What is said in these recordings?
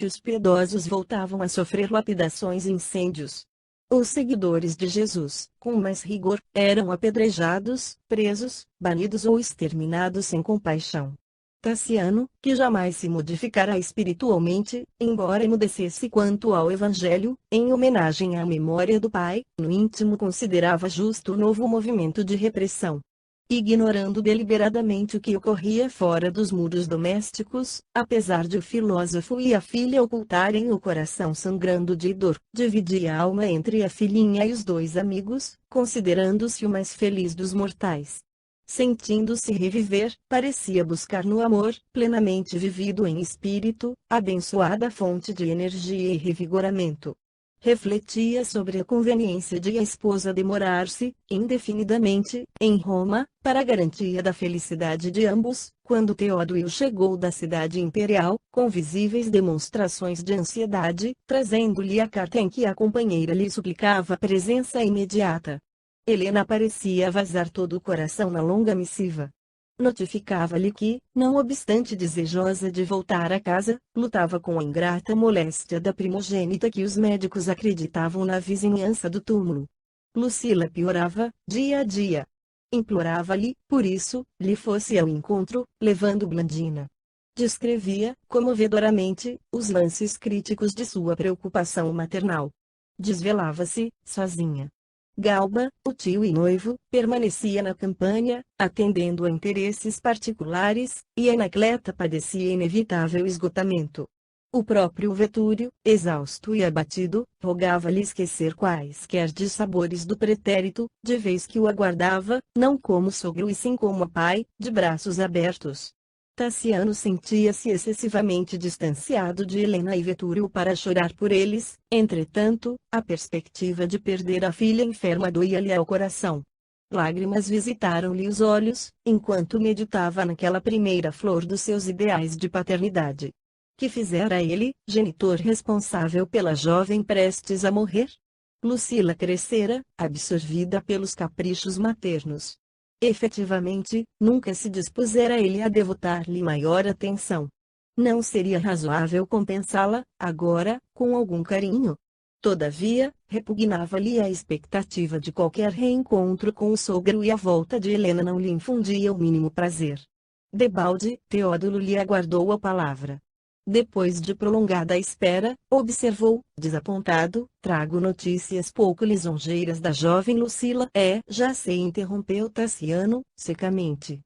sítios piedosos voltavam a sofrer lapidações e incêndios. Os seguidores de Jesus, com mais rigor, eram apedrejados, presos, banidos ou exterminados sem compaixão. Taciano, que jamais se modificara espiritualmente, embora emudecesse quanto ao Evangelho, em homenagem à memória do pai, no íntimo considerava justo o novo movimento de repressão. Ignorando deliberadamente o que ocorria fora dos muros domésticos, apesar de o filósofo e a filha ocultarem o coração sangrando de dor, dividia a alma entre a filhinha e os dois amigos, considerando-se o mais feliz dos mortais. Sentindo-se reviver, parecia buscar no amor, plenamente vivido em espírito, abençoada fonte de energia e revigoramento. Refletia sobre a conveniência de a esposa demorar-se, indefinidamente, em Roma, para a garantia da felicidade de ambos, quando Teódulo chegou da cidade imperial, com visíveis demonstrações de ansiedade, trazendo-lhe a carta em que a companheira lhe suplicava presença imediata. Helena parecia vazar todo o coração na longa missiva. Notificava-lhe que, não obstante desejosa de voltar a casa, lutava com a ingrata moléstia da primogênita que os médicos acreditavam na vizinhança do túmulo. Lucila piorava, dia a dia. Implorava-lhe, por isso, lhe fosse ao encontro, levando Blandina. Descrevia, comovedoramente, os lances críticos de sua preocupação maternal. Desvelava-se, sozinha. Galba, o tio e noivo, permanecia na campanha, atendendo a interesses particulares, e Anacleta padecia inevitável esgotamento. O próprio Vetúrio, exausto e abatido, rogava-lhe esquecer quaisquer dissabores do pretérito, de vez que o aguardava, não como sogro e sim como pai, de braços abertos. Taciano sentia-se excessivamente distanciado de Helena e Vetúrio para chorar por eles, entretanto, a perspectiva de perder a filha enferma doía-lhe ao coração. Lágrimas visitaram-lhe os olhos, enquanto meditava naquela primeira flor dos seus ideais de paternidade. Que fizera ele, genitor responsável pela jovem prestes a morrer? Lucila crescera, absorvida pelos caprichos maternos. Efetivamente, nunca se dispusera ele a devotar-lhe maior atenção. Não seria razoável compensá-la, agora, com algum carinho? Todavia, repugnava-lhe a expectativa de qualquer reencontro com o sogro e a volta de Helena não lhe infundia o mínimo prazer. Debalde, Teódulo lhe aguardou a palavra. Depois de prolongada espera, observou, desapontado: trago notícias pouco lisonjeiras da jovem Lucila. Já sei, interrompeu Taciano, secamente.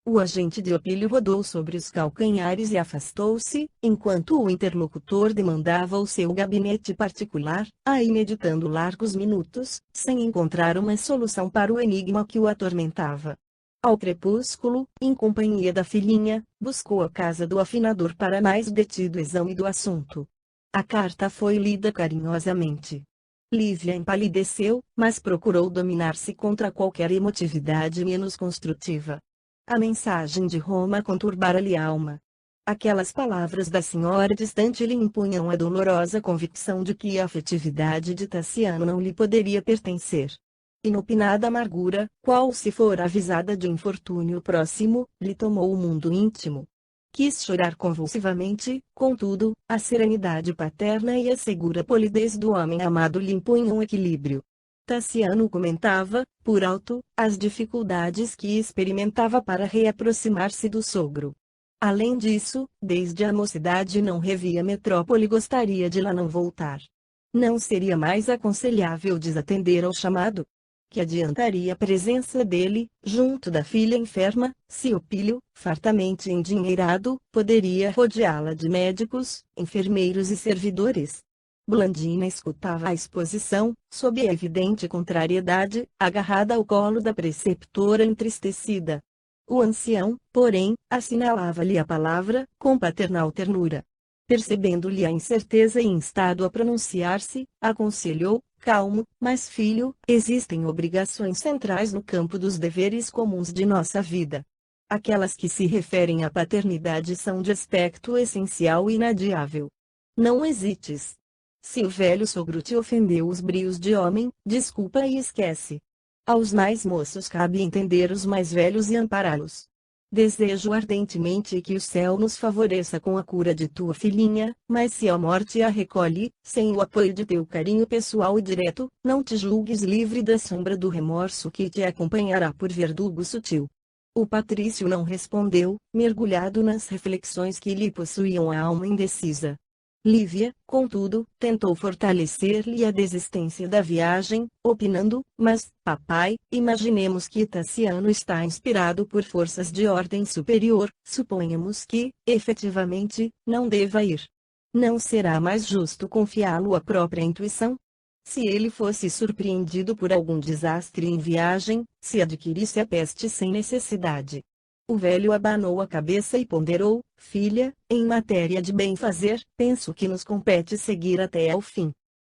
O agente de Opílio rodou sobre os calcanhares e afastou-se, enquanto o interlocutor demandava o seu gabinete particular, aí meditando largos minutos, sem encontrar uma solução para o enigma que o atormentava. Ao crepúsculo, em companhia da filhinha, buscou a casa do afinador para mais detido exame do assunto. A carta foi lida carinhosamente. Lívia empalideceu, mas procurou dominar-se contra qualquer emotividade menos construtiva. A mensagem de Roma conturbara-lhe a alma. Aquelas palavras da senhora distante lhe impunham a dolorosa convicção de que a afetividade de Taciano não lhe poderia pertencer. Inopinada amargura, qual se fora avisada de infortúnio próximo, lhe tomou o mundo íntimo. Quis chorar convulsivamente, contudo, a serenidade paterna e a segura polidez do homem amado lhe impunham equilíbrio. Taciano comentava, por alto, as dificuldades que experimentava para reaproximar-se do sogro. Além disso, desde a mocidade não revia a metrópole e gostaria de lá não voltar. Não seria mais aconselhável desatender ao chamado? Que adiantaria a presença dele, junto da filha enferma, se Opílio, fartamente endinheirado, poderia rodeá-la de médicos, enfermeiros e servidores? Blandina escutava a exposição, sob evidente contrariedade, agarrada ao colo da preceptora entristecida. O ancião, porém, assinalava-lhe a palavra, com paternal ternura. Percebendo-lhe a incerteza e instado a pronunciar-se, aconselhou: calmo, mas filho, existem obrigações centrais no campo dos deveres comuns de nossa vida. Aquelas que se referem à paternidade são de aspecto essencial e inadiável. Não hesites. Se o velho sogro te ofendeu os brios de homem, desculpa e esquece. Aos mais moços cabe entender os mais velhos e ampará-los. Desejo ardentemente que o céu nos favoreça com a cura de tua filhinha, mas se a morte a recolhe, sem o apoio de teu carinho pessoal e direto, não te julgues livre da sombra do remorso que te acompanhará por verdugo sutil. O patrício não respondeu, mergulhado nas reflexões que lhe possuíam a alma indecisa. Lívia, contudo, tentou fortalecer-lhe a desistência da viagem, opinando: mas, papai, imaginemos que Tassiano está inspirado por forças de ordem superior, suponhamos que, efetivamente, não deva ir. Não será mais justo confiá-lo à própria intuição? Se ele fosse surpreendido por algum desastre em viagem, se adquirisse a peste sem necessidade. O velho abanou a cabeça e ponderou: filha, em matéria de bem-fazer, penso que nos compete seguir até ao fim.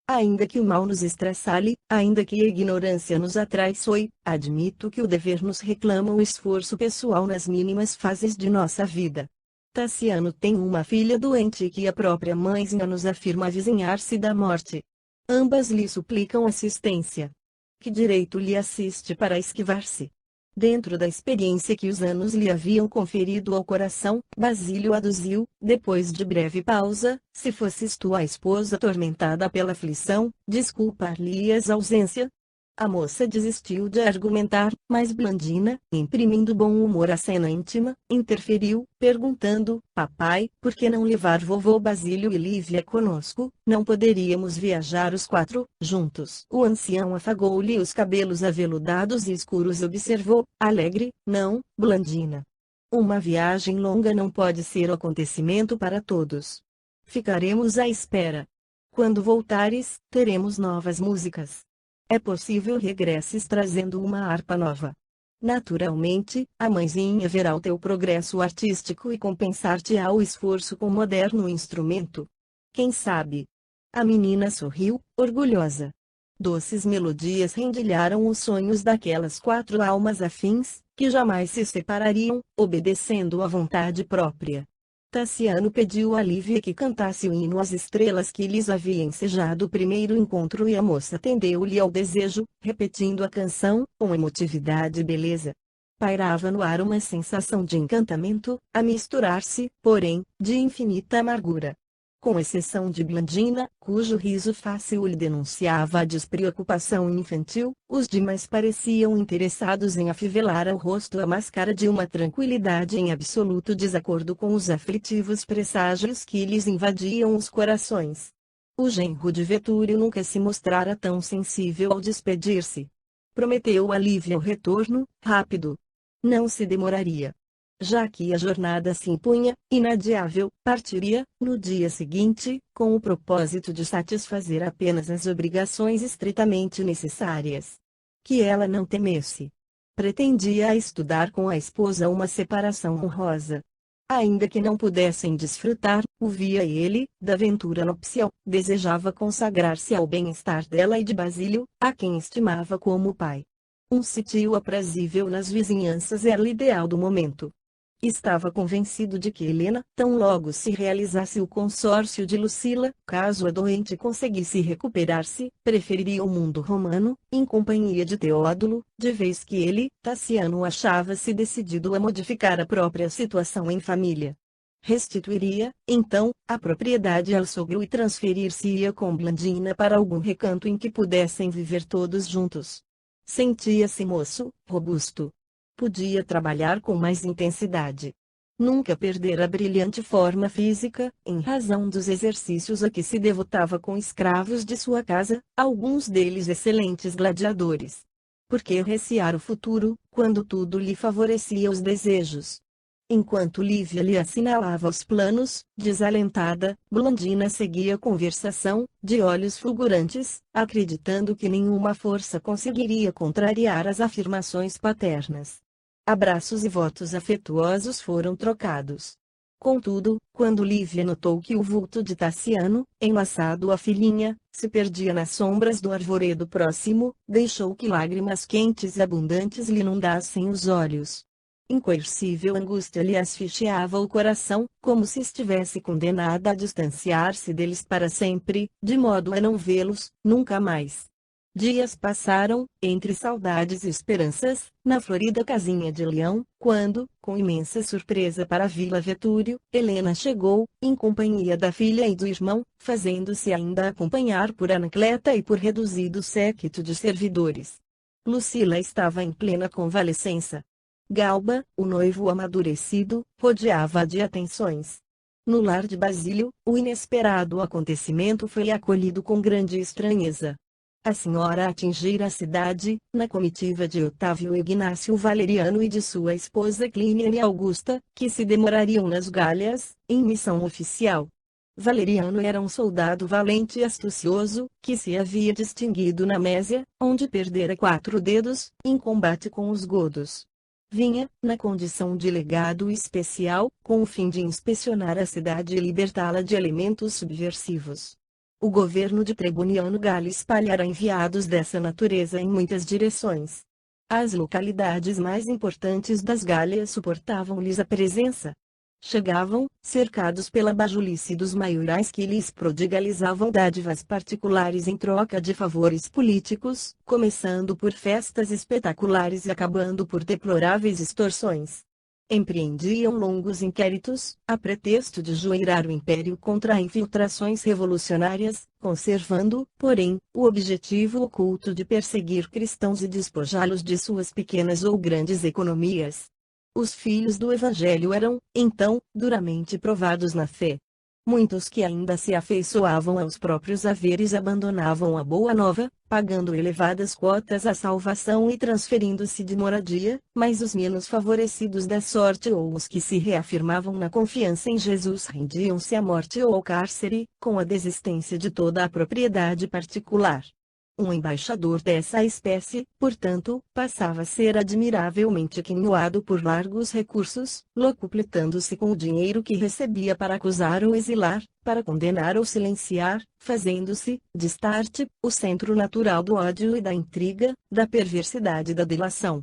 Ainda que o mal nos estressale, ainda que a ignorância nos atraiçoe, admito que o dever nos reclama o esforço pessoal nas mínimas fases de nossa vida. Tassiano tem uma filha doente que a própria mãezinha nos afirma avizinhar-se da morte. Ambas lhe suplicam assistência. Que direito lhe assiste para esquivar-se? Dentro da experiência que os anos lhe haviam conferido ao coração, Basílio aduziu, depois de breve pausa: se fosses tu a esposa atormentada pela aflição, desculpar-lhe-ias a ausência? A moça desistiu de argumentar, mas Blandina, imprimindo bom humor à cena íntima, interferiu, perguntando: papai, por que não levar vovô Basílio e Lívia conosco? Não poderíamos viajar os quatro, juntos? O ancião afagou-lhe os cabelos aveludados e escuros e observou, alegre: não, Blandina. Uma viagem longa não pode ser o acontecimento para todos. Ficaremos à espera. Quando voltares, teremos novas músicas. É possível regresses trazendo uma harpa nova. Naturalmente, a mãezinha verá o teu progresso artístico e compensar-te-á o esforço com moderno instrumento. Quem sabe? A menina sorriu, orgulhosa. Doces melodias rendilharam os sonhos daquelas quatro almas afins, que jamais se separariam, obedecendo à vontade própria. Tassiano pediu a Lívia que cantasse o hino às estrelas que lhes havia ensejado o primeiro encontro e a moça atendeu-lhe ao desejo, repetindo a canção, com emotividade e beleza. Pairava no ar uma sensação de encantamento, a misturar-se, porém, de infinita amargura. Com exceção de Blandina, cujo riso fácil lhe denunciava a despreocupação infantil, os demais pareciam interessados em afivelar ao rosto a máscara de uma tranquilidade em absoluto desacordo com os aflitivos presságios que lhes invadiam os corações. O genro de Vetúrio nunca se mostrara tão sensível ao despedir-se. Prometeu a Lívia o retorno, rápido. Não se demoraria. Já que a jornada se impunha, inadiável, partiria, no dia seguinte, com o propósito de satisfazer apenas as obrigações estritamente necessárias. Que ela não temesse. Pretendia estudar com a esposa uma separação honrosa. Ainda que não pudessem desfrutar, o via ele, da aventura nupcial, desejava consagrar-se ao bem-estar dela e de Basílio, a quem estimava como pai. Um sítio aprazível nas vizinhanças era o ideal do momento. Estava convencido de que Helena, tão logo se realizasse o consórcio de Lucila, caso a doente conseguisse recuperar-se, preferiria o mundo romano, em companhia de Teódulo, de vez que ele, Tassiano, achava-se decidido a modificar a própria situação em família. Restituiria, então, a propriedade ao sogro e transferir-se-ia com Blandina para algum recanto em que pudessem viver todos juntos. Sentia-se moço, robusto. Podia trabalhar com mais intensidade. Nunca perdera a brilhante forma física, em razão dos exercícios a que se devotava com escravos de sua casa, alguns deles excelentes gladiadores. Por que recear o futuro, quando tudo lhe favorecia os desejos? Enquanto Lívia lhe assinalava os planos, desalentada, Blandina seguia a conversação, de olhos fulgurantes, acreditando que nenhuma força conseguiria contrariar as afirmações paternas. Abraços e votos afetuosos foram trocados. Contudo, quando Lívia notou que o vulto de Tassiano, enlaçado à filhinha, se perdia nas sombras do arvoredo próximo, deixou que lágrimas quentes e abundantes lhe inundassem os olhos. Incoercível angústia lhe asfixiava o coração, como se estivesse condenada a distanciar-se deles para sempre, de modo a não vê-los, nunca mais. Dias passaram, entre saudades e esperanças, na florida casinha de Leão, quando, com imensa surpresa para a Vila Vetúrio, Helena chegou, em companhia da filha e do irmão, fazendo-se ainda acompanhar por Anacleta e por reduzido séquito de servidores. Lucila estava em plena convalescença. Galba, o noivo amadurecido, rodeava-a de atenções. No lar de Basílio, o inesperado acontecimento foi acolhido com grande estranheza. A senhora atingira a cidade, na comitiva de Otávio Ignácio Valeriano e de sua esposa Clínia Augusta, que se demorariam nas Gálias, em missão oficial. Valeriano era um soldado valente e astucioso, que se havia distinguido na Mésia, onde perdera 4 dedos, em combate com os godos. Vinha, na condição de legado especial, com o fim de inspecionar a cidade e libertá-la de elementos subversivos. O governo de Treboniano Galo espalhara enviados dessa natureza em muitas direções. As localidades mais importantes das Gálias suportavam-lhes a presença. Chegavam, cercados pela bajulice dos maiorais que lhes prodigalizavam dádivas particulares em troca de favores políticos, começando por festas espetaculares e acabando por deploráveis extorsões. Empreendiam longos inquéritos, a pretexto de joeirar o império contra infiltrações revolucionárias, conservando, porém, o objetivo oculto de perseguir cristãos e despojá-los de suas pequenas ou grandes economias. Os filhos do Evangelho eram, então, duramente provados na fé. Muitos que ainda se afeiçoavam aos próprios haveres abandonavam a Boa Nova, pagando elevadas quotas à salvação e transferindo-se de moradia, mas os menos favorecidos da sorte ou os que se reafirmavam na confiança em Jesus rendiam-se à morte ou ao cárcere, com a desistência de toda a propriedade particular. Um embaixador dessa espécie, portanto, passava a ser admiravelmente quinhoado por largos recursos, locupletando-se com o dinheiro que recebia para acusar ou exilar, para condenar ou silenciar, fazendo-se, de start, o centro natural do ódio e da intriga, da perversidade e da delação.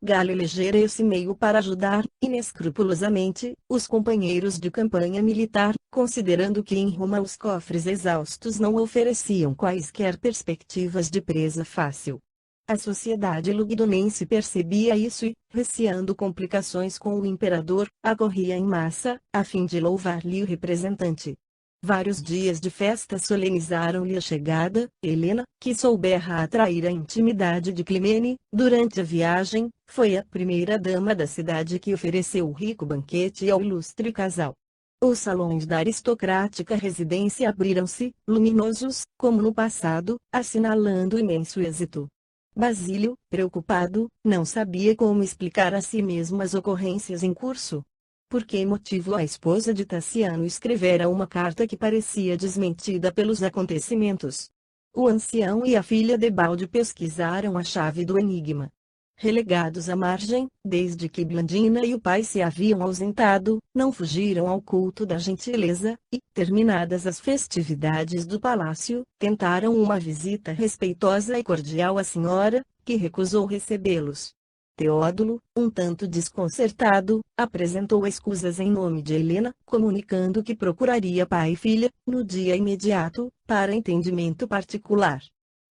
Galo elegera esse meio para ajudar, inescrupulosamente, os companheiros de campanha militar, considerando que em Roma os cofres exaustos não ofereciam quaisquer perspectivas de presa fácil. A sociedade lugdunense percebia isso e, receando complicações com o imperador, acorria em massa, a fim de louvar-lhe o representante. Vários dias de festa solenizaram-lhe a chegada. Helena, que soubera atrair a intimidade de Climene, durante a viagem, foi a primeira dama da cidade que ofereceu o rico banquete ao ilustre casal. Os salões da aristocrática residência abriram-se, luminosos, como no passado, assinalando imenso êxito. Basílio, preocupado, não sabia como explicar a si mesmo as ocorrências em curso. Por que motivo a esposa de Taciano escrevera uma carta que parecia desmentida pelos acontecimentos? O ancião e a filha debalde pesquisaram a chave do enigma. Relegados à margem, desde que Blandina e o pai se haviam ausentado, não fugiram ao culto da gentileza, e, terminadas as festividades do palácio, tentaram uma visita respeitosa e cordial à senhora, que recusou recebê-los. Teódulo, um tanto desconcertado, apresentou escusas em nome de Helena, comunicando que procuraria pai e filha, no dia imediato, para entendimento particular.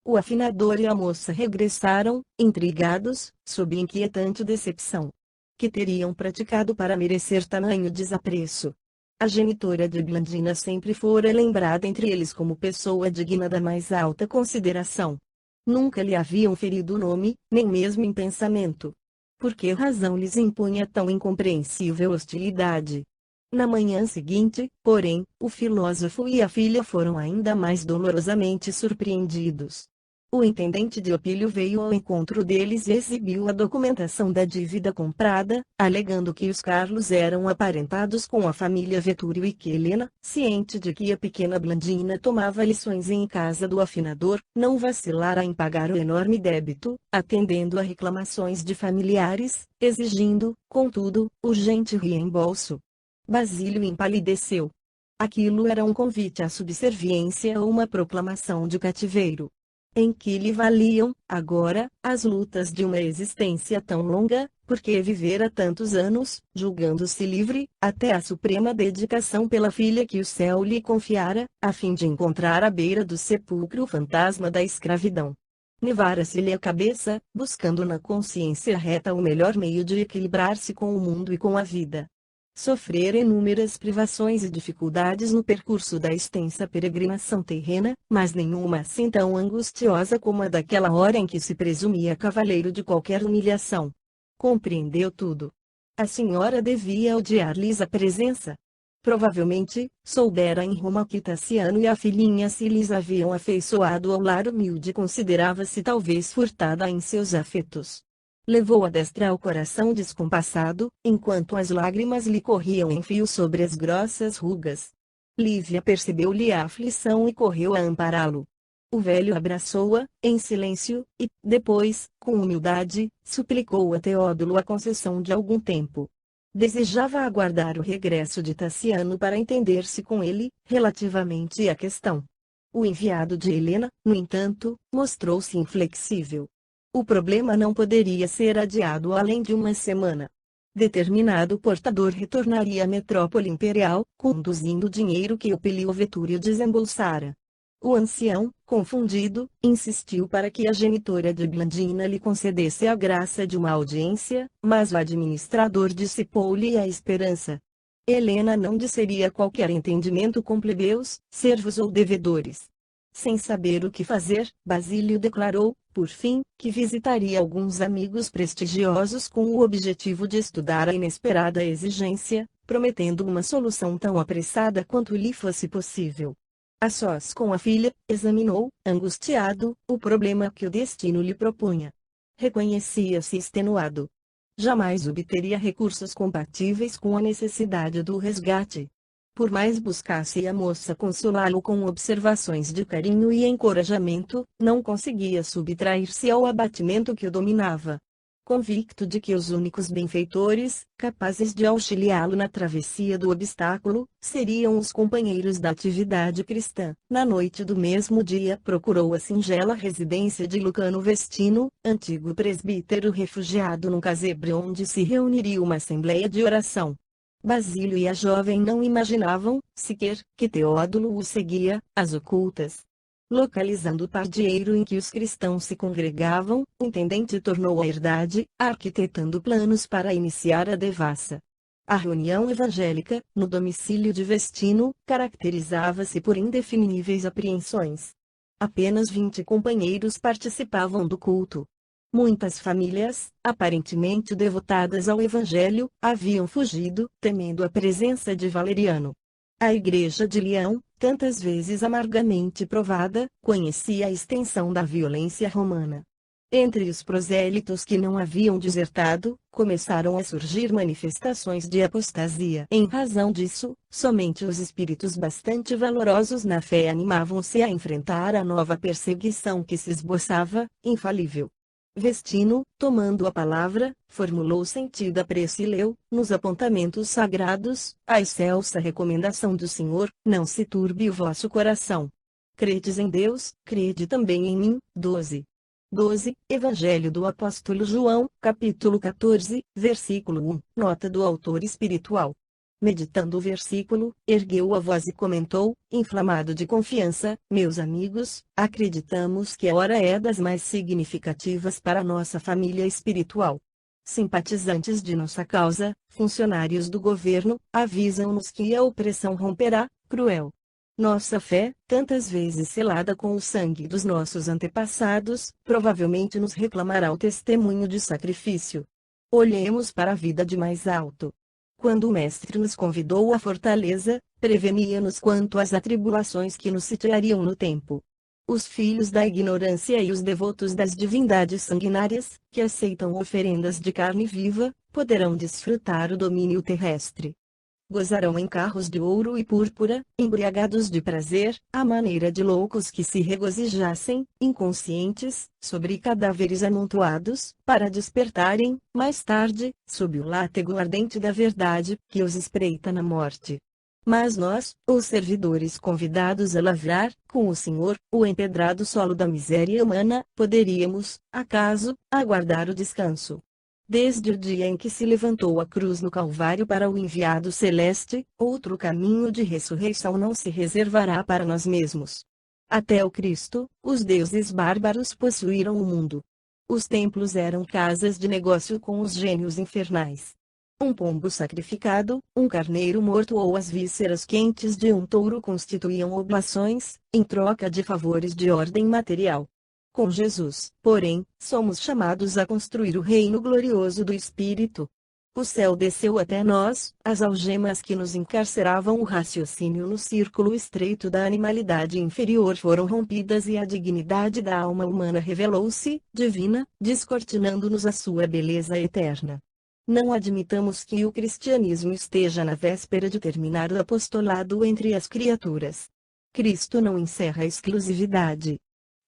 O afinador e a moça regressaram, intrigados, sob inquietante decepção. Que teriam praticado para merecer tamanho desapreço? A genitora de Blandina sempre fora lembrada entre eles como pessoa digna da mais alta consideração. Nunca lhe haviam ferido o nome, nem mesmo em pensamento. Por que razão lhes impunha tão incompreensível hostilidade? Na manhã seguinte, porém, o filósofo e a filha foram ainda mais dolorosamente surpreendidos. O intendente de Opílio veio ao encontro deles e exibiu a documentação da dívida comprada, alegando que os Carlos eram aparentados com a família Vetúrio e que Helena, ciente de que a pequena Blandina tomava lições em casa do afinador, não vacilara em pagar o enorme débito, atendendo a reclamações de familiares, exigindo, contudo, urgente reembolso. Basílio empalideceu. Aquilo era um convite à subserviência ou uma proclamação de cativeiro. Em que lhe valiam, agora, as lutas de uma existência tão longa, porque vivera tantos anos, julgando-se livre, até a suprema dedicação pela filha que o céu lhe confiara, a fim de encontrar à beira do sepulcro o fantasma da escravidão. Nevara-se-lhe a cabeça, buscando na consciência reta o melhor meio de equilibrar-se com o mundo e com a vida. Sofrera inúmeras privações e dificuldades no percurso da extensa peregrinação terrena, mas nenhuma assim tão angustiosa como a daquela hora em que se presumia cavaleiro de qualquer humilhação. Compreendeu tudo. A senhora devia odiar-lhes a presença. Provavelmente, soubera em Roma que Tassiano e a filhinha se lhes haviam afeiçoado ao lar humilde e considerava-se talvez furtada em seus afetos. Levou a destra ao coração descompassado, enquanto as lágrimas lhe corriam em fios sobre as grossas rugas. Lívia percebeu-lhe a aflição e correu a ampará-lo. O velho abraçou-a, em silêncio, e, depois, com humildade, suplicou a Teódulo a concessão de algum tempo. Desejava aguardar o regresso de Tassiano para entender-se com ele, relativamente à questão. O enviado de Helena, no entanto, mostrou-se inflexível. O problema não poderia ser adiado além de uma semana. Determinado portador retornaria à metrópole imperial, conduzindo o dinheiro que o Pelio Vetúrio desembolsara. O ancião, confundido, insistiu para que a genitora de Blandina lhe concedesse a graça de uma audiência, mas o administrador dissipou-lhe a esperança. Helena não disseria qualquer entendimento com plebeus, servos ou devedores. Sem saber o que fazer, Basílio declarou, por fim, que visitaria alguns amigos prestigiosos com o objetivo de estudar a inesperada exigência, prometendo uma solução tão apressada quanto lhe fosse possível. A sós com a filha, examinou, angustiado, o problema que o destino lhe propunha. Reconhecia-se extenuado. Jamais obteria recursos compatíveis com a necessidade do resgate. Por mais buscasse a moça consolá-lo com observações de carinho e encorajamento, não conseguia subtrair-se ao abatimento que o dominava. Convicto de que os únicos benfeitores, capazes de auxiliá-lo na travessia do obstáculo, seriam os companheiros da atividade cristã, na noite do mesmo dia procurou a singela residência de Lucano Vestino, antigo presbítero refugiado num casebre onde se reuniria uma assembleia de oração. Basílio e a jovem não imaginavam, sequer, que Teódulo o seguia, às ocultas. Localizando o pardieiro em que os cristãos se congregavam, o intendente tornou a herdade, arquitetando planos para iniciar a devassa. A reunião evangélica, no domicílio de Vestino, caracterizava-se por indefiníveis apreensões. Apenas 20 companheiros participavam do culto. Muitas famílias, aparentemente devotadas ao Evangelho, haviam fugido, temendo a presença de Valeriano. A Igreja de Leão, tantas vezes amargamente provada, conhecia a extensão da violência romana. Entre os prosélitos que não haviam desertado, começaram a surgir manifestações de apostasia. Em razão disso, somente os espíritos bastante valorosos na fé animavam-se a enfrentar a nova perseguição que se esboçava, infalível. Vestino, tomando a palavra, formulou sentida prece e leu, nos apontamentos sagrados, a excelsa recomendação do Senhor: não se turbe o vosso coração. Credes em Deus, crede também em mim. 12. Evangelho do Apóstolo João, capítulo 14, versículo 1, nota do autor espiritual. Meditando o versículo, ergueu a voz e comentou, inflamado de confiança: meus amigos, acreditamos que a hora é das mais significativas para nossa família espiritual. Simpatizantes de nossa causa, funcionários do governo, avisam-nos que a opressão romperá, cruel. Nossa fé, tantas vezes selada com o sangue dos nossos antepassados, provavelmente nos reclamará o testemunho de sacrifício. Olhemos para a vida de mais alto. Quando o Mestre nos convidou à fortaleza, prevenia-nos quanto às atribulações que nos sitiariam no tempo. Os filhos da ignorância e os devotos das divindades sanguinárias, que aceitam oferendas de carne viva, poderão desfrutar o domínio terrestre. Gozarão em carros de ouro e púrpura, embriagados de prazer, à maneira de loucos que se regozijassem, inconscientes, sobre cadáveres amontoados, para despertarem, mais tarde, sob o látego ardente da verdade, que os espreita na morte. Mas nós, os servidores convidados a lavrar, com o Senhor, o empedrado solo da miséria humana, poderíamos, acaso, aguardar o descanso. Desde o dia em que se levantou a cruz no Calvário para o enviado celeste, outro caminho de ressurreição não se reservará para nós mesmos. Até o Cristo, os deuses bárbaros possuíram o mundo. Os templos eram casas de negócio com os gênios infernais. Um pombo sacrificado, um carneiro morto ou as vísceras quentes de um touro constituíam oblações, em troca de favores de ordem material. Com Jesus, porém, somos chamados a construir o reino glorioso do Espírito. O céu desceu até nós, as algemas que nos encarceravam o raciocínio no círculo estreito da animalidade inferior foram rompidas e a dignidade da alma humana revelou-se, divina, descortinando-nos a sua beleza eterna. Não admitamos que o cristianismo esteja na véspera de terminar o apostolado entre as criaturas. Cristo não encerra a exclusividade.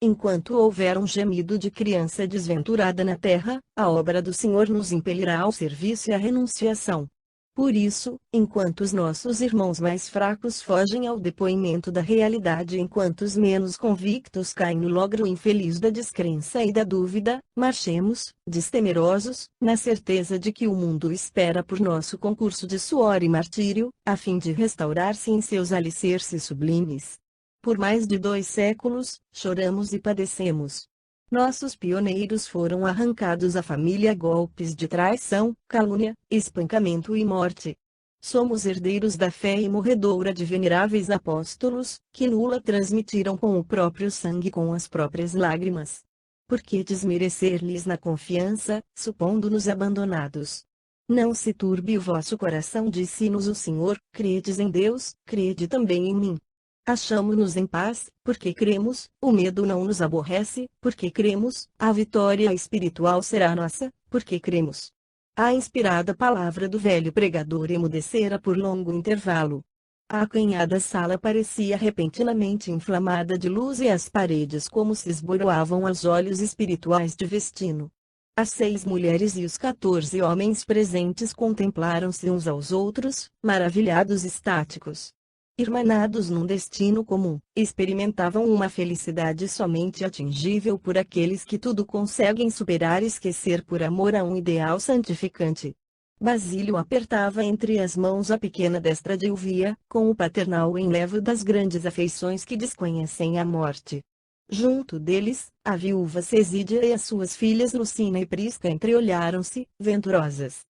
Enquanto houver um gemido de criança desventurada na terra, a obra do Senhor nos impelirá ao serviço e à renunciação. Por isso, enquanto os nossos irmãos mais fracos fogem ao depoimento da realidade, enquanto os menos convictos caem no logro infeliz da descrença e da dúvida, marchemos, destemerosos, na certeza de que o mundo espera por nosso concurso de suor e martírio, a fim de restaurar-se em seus alicerces sublimes. Por mais de 2 séculos, choramos e padecemos. Nossos pioneiros foram arrancados à família a golpes de traição, calúnia, espancamento e morte. Somos herdeiros da fé imorredoura de veneráveis apóstolos, que nula transmitiram com o próprio sangue e com as próprias lágrimas. Por que desmerecer-lhes na confiança, supondo-nos abandonados? Não se turbe o vosso coração, disse-nos o Senhor, credes em Deus, crede também em mim. Achamo-nos em paz, porque cremos, o medo não nos aborrece, porque cremos, a vitória espiritual será nossa, porque cremos. A inspirada palavra do velho pregador emudecera por longo intervalo. A acanhada sala parecia repentinamente inflamada de luz e as paredes como se esboroavam aos olhos espirituais de Vestino. As 6 mulheres e os 14 homens presentes contemplaram-se uns aos outros, maravilhados e estáticos. Irmanados num destino comum, experimentavam uma felicidade somente atingível por aqueles que tudo conseguem superar e esquecer por amor a um ideal santificante. Basílio apertava entre as mãos a pequena destra de Elvia, com o paternal enlevo das grandes afeições que desconhecem a morte. Junto deles, a viúva Cesídia e as suas filhas Lucina e Prisca entreolharam-se, venturosas.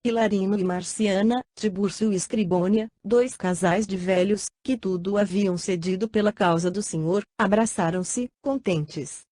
Hilarino e Marciana, Tibúrcio e Escribônia, 2 casais de velhos, que tudo haviam cedido pela causa do Senhor, abraçaram-se, contentes.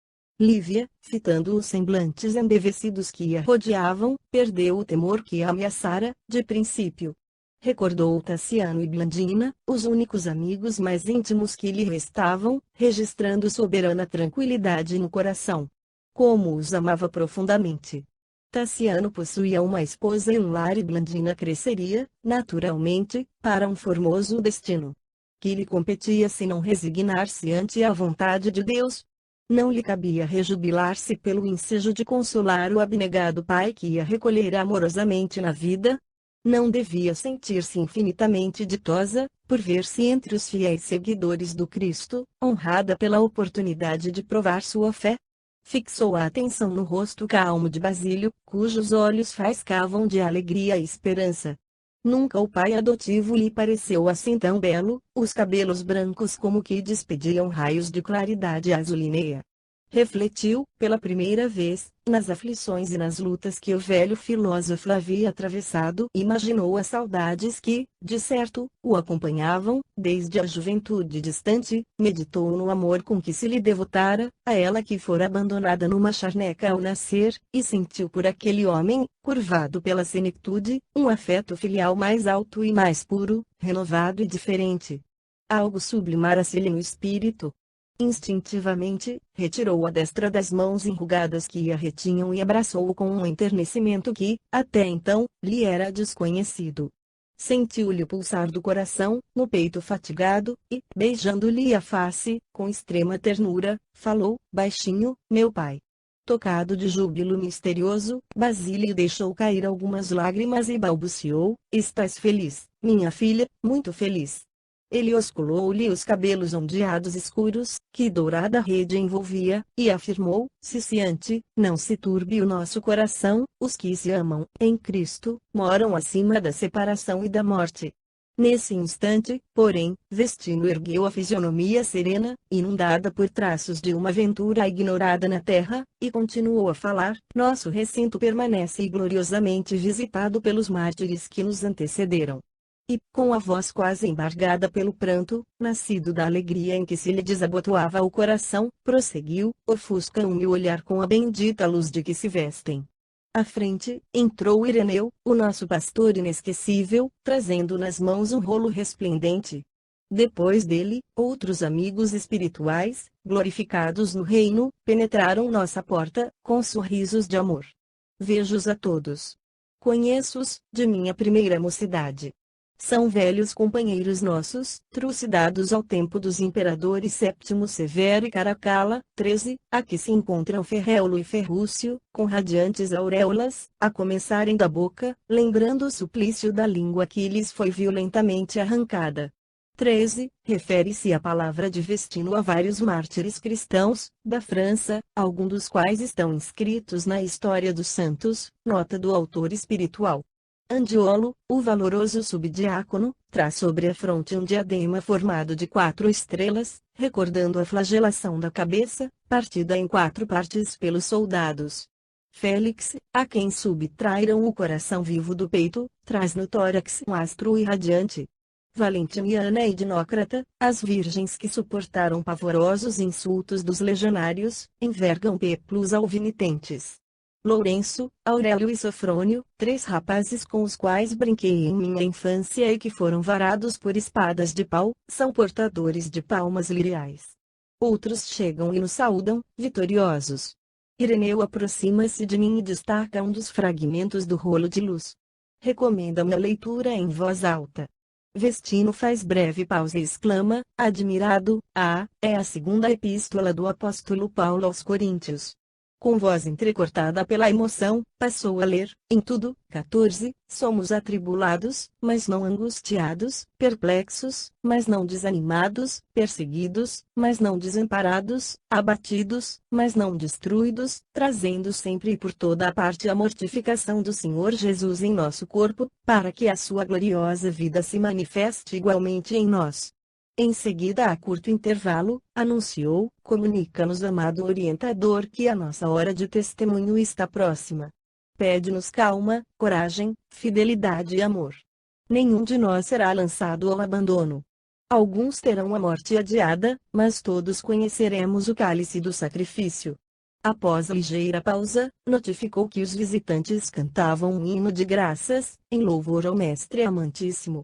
Lívia, fitando os semblantes embevecidos que a rodeavam, perdeu o temor que a ameaçara, de princípio. Recordou Tassiano e Blandina, os únicos amigos mais íntimos que lhe restavam, registrando soberana tranquilidade no coração. Como os amava profundamente! Tassiano possuía uma esposa e um lar e Blandina cresceria, naturalmente, para um formoso destino. Que lhe competia se não resignar-se ante a vontade de Deus? Não lhe cabia rejubilar-se pelo ensejo de consolar o abnegado pai que ia recolher amorosamente na vida? Não devia sentir-se infinitamente ditosa, por ver-se entre os fiéis seguidores do Cristo, honrada pela oportunidade de provar sua fé? Fixou a atenção no rosto calmo de Basílio, cujos olhos faiscavam de alegria e esperança. Nunca o pai adotivo lhe pareceu assim tão belo, os cabelos brancos como que despediam raios de claridade azulineia. Refletiu, pela primeira vez, nas aflições e nas lutas que o velho filósofo havia atravessado e imaginou as saudades que, de certo, o acompanhavam, desde a juventude distante, meditou no amor com que se lhe devotara, a ela que fora abandonada numa charneca ao nascer, e sentiu por aquele homem, curvado pela senectude, um afeto filial mais alto e mais puro, renovado e diferente. Algo sublimara-se-lhe no espírito. Instintivamente, retirou a destra das mãos enrugadas que a retinham e abraçou-o com um enternecimento que, até então, lhe era desconhecido. Sentiu-lhe o pulsar do coração, no peito fatigado, e, beijando-lhe a face, com extrema ternura, falou, baixinho, meu pai. Tocado de júbilo misterioso, Basílio deixou cair algumas lágrimas e balbuciou, estás feliz, minha filha, muito feliz. Ele osculou-lhe os cabelos ondeados escuros, que dourada rede envolvia, e afirmou, ciciante, não se turbe o nosso coração, os que se amam, em Cristo, moram acima da separação e da morte. Nesse instante, porém, Vestino ergueu a fisionomia serena, inundada por traços de uma aventura ignorada na terra, e continuou a falar: nosso recinto permanece gloriosamente visitado pelos mártires que nos antecederam. E, com a voz quase embargada pelo pranto, nascido da alegria em que se lhe desabotoava o coração, prosseguiu: ofuscam-me o olhar com a bendita luz de que se vestem. À frente, entrou Ireneu, o nosso pastor inesquecível, trazendo nas mãos um rolo resplendente. Depois dele, outros amigos espirituais, glorificados no reino, penetraram nossa porta, com sorrisos de amor. Vejo-os a todos. Conheço-os, de minha primeira mocidade. São velhos companheiros nossos, trucidados ao tempo dos imperadores Séptimo Severo e Caracalla, 13, aqui se encontram Ferréulo e Ferrúcio, com radiantes auréolas, a começarem da boca, lembrando o suplício da língua que lhes foi violentamente arrancada. 13. Refere-se a palavra de Vestino a vários mártires cristãos, da França, alguns dos quais estão inscritos na História dos Santos, nota do autor espiritual. Andiolo, o valoroso subdiácono, traz sobre a fronte um diadema formado de 4 estrelas, recordando a flagelação da cabeça, partida em 4 partes pelos soldados. Félix, a quem subtraíram o coração vivo do peito, traz no tórax um astro irradiante. Valentiniana e Dinócrata, as virgens que suportaram pavorosos insultos dos legionários, envergam peplos alvinitentes. Lourenço, Aurélio e Sofrônio, 3 rapazes com os quais brinquei em minha infância e que foram varados por espadas de pau, são portadores de palmas liriais. Outros chegam e nos saúdam, vitoriosos. Ireneu aproxima-se de mim e destaca um dos fragmentos do rolo de luz. Recomenda-me a leitura em voz alta. Vestino faz breve pausa e exclama, admirado: é a segunda epístola do apóstolo Paulo aos Coríntios. Com voz entrecortada pela emoção, passou a ler: em tudo, 14, somos atribulados, mas não angustiados, perplexos, mas não desanimados, perseguidos, mas não desamparados, abatidos, mas não destruídos, trazendo sempre e por toda a parte a mortificação do Senhor Jesus em nosso corpo, para que a sua gloriosa vida se manifeste igualmente em nós. Em seguida, a curto intervalo, anunciou: comunica-nos, amado orientador, que a nossa hora de testemunho está próxima. Pede-nos calma, coragem, fidelidade e amor. Nenhum de nós será lançado ao abandono. Alguns terão a morte adiada, mas todos conheceremos o cálice do sacrifício. Após ligeira pausa, notificou que os visitantes cantavam um hino de graças, em louvor ao Mestre Amantíssimo.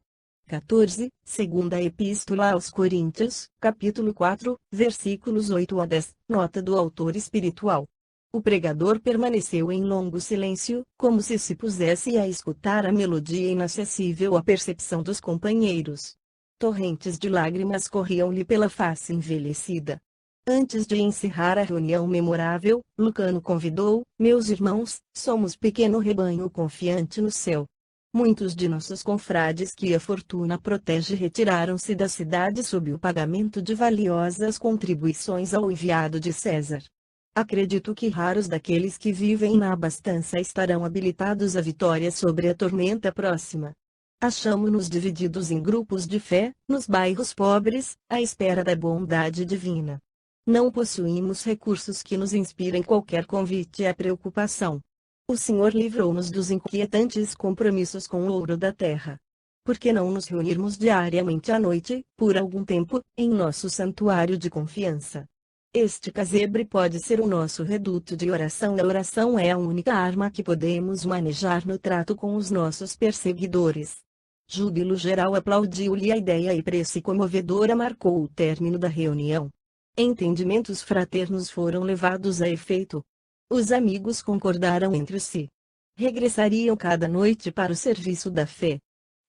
14, segunda Epístola aos Coríntios, capítulo 4, versículos 8 a 10, nota do autor espiritual. O pregador permaneceu em longo silêncio, como se pusesse a escutar a melodia inacessível à percepção dos companheiros. Torrentes de lágrimas corriam-lhe pela face envelhecida. Antes de encerrar a reunião memorável, Lucano convidou: meus irmãos, somos pequeno rebanho confiante no céu. Muitos de nossos confrades que a fortuna protege retiraram-se da cidade sob o pagamento de valiosas contribuições ao enviado de César. Acredito que raros daqueles que vivem na abastança estarão habilitados à vitória sobre a tormenta próxima. Achamo-nos divididos em grupos de fé, nos bairros pobres, à espera da bondade divina. Não possuímos recursos que nos inspirem qualquer convite à preocupação. O Senhor livrou-nos dos inquietantes compromissos com o ouro da terra. Por que não nos reunirmos diariamente à noite, por algum tempo, em nosso santuário de confiança? Este casebre pode ser o nosso reduto de oração. A oração é a única arma que podemos manejar no trato com os nossos perseguidores. Júbilo geral aplaudiu-lhe a ideia e prece comovedora marcou o término da reunião. Entendimentos fraternos foram levados a efeito. Os amigos concordaram entre si. Regressariam cada noite para o serviço da fé.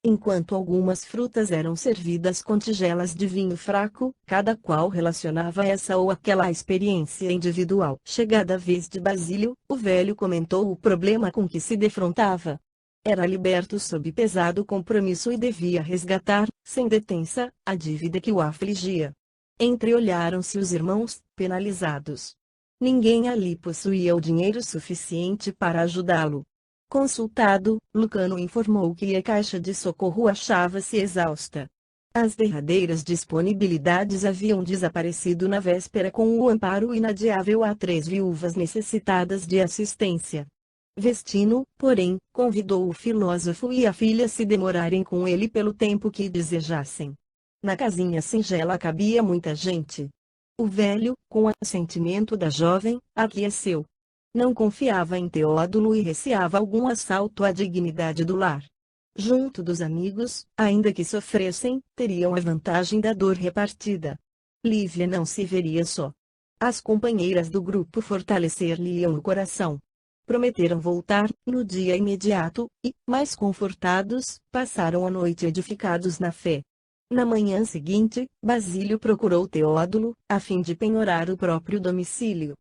Enquanto algumas frutas eram servidas com tigelas de vinho fraco, cada qual relacionava essa ou aquela experiência individual. Chegada a vez de Basílio, o velho comentou o problema com que se defrontava. Era liberto sob pesado compromisso e devia resgatar, sem detença, a dívida que o afligia. Entreolharam-se os irmãos, penalizados. Ninguém ali possuía o dinheiro suficiente para ajudá-lo. Consultado, Lucano informou que a caixa de socorro achava-se exausta. As derradeiras disponibilidades haviam desaparecido na véspera com o amparo inadiável a 3 viúvas necessitadas de assistência. Vestino, porém, convidou o filósofo e a filha a se demorarem com ele pelo tempo que desejassem. Na casinha singela cabia muita gente. O velho, com assentimento da jovem, aqueceu. Não confiava em Teódulo e receava algum assalto à dignidade do lar. Junto dos amigos, ainda que sofressem, teriam a vantagem da dor repartida. Lívia não se veria só. As companheiras do grupo fortalecer-lhe-iam o coração. Prometeram voltar, no dia imediato, e, mais confortados, passaram a noite edificados na fé. Na manhã seguinte, Basílio procurou Teódulo, a fim de penhorar o próprio domicílio.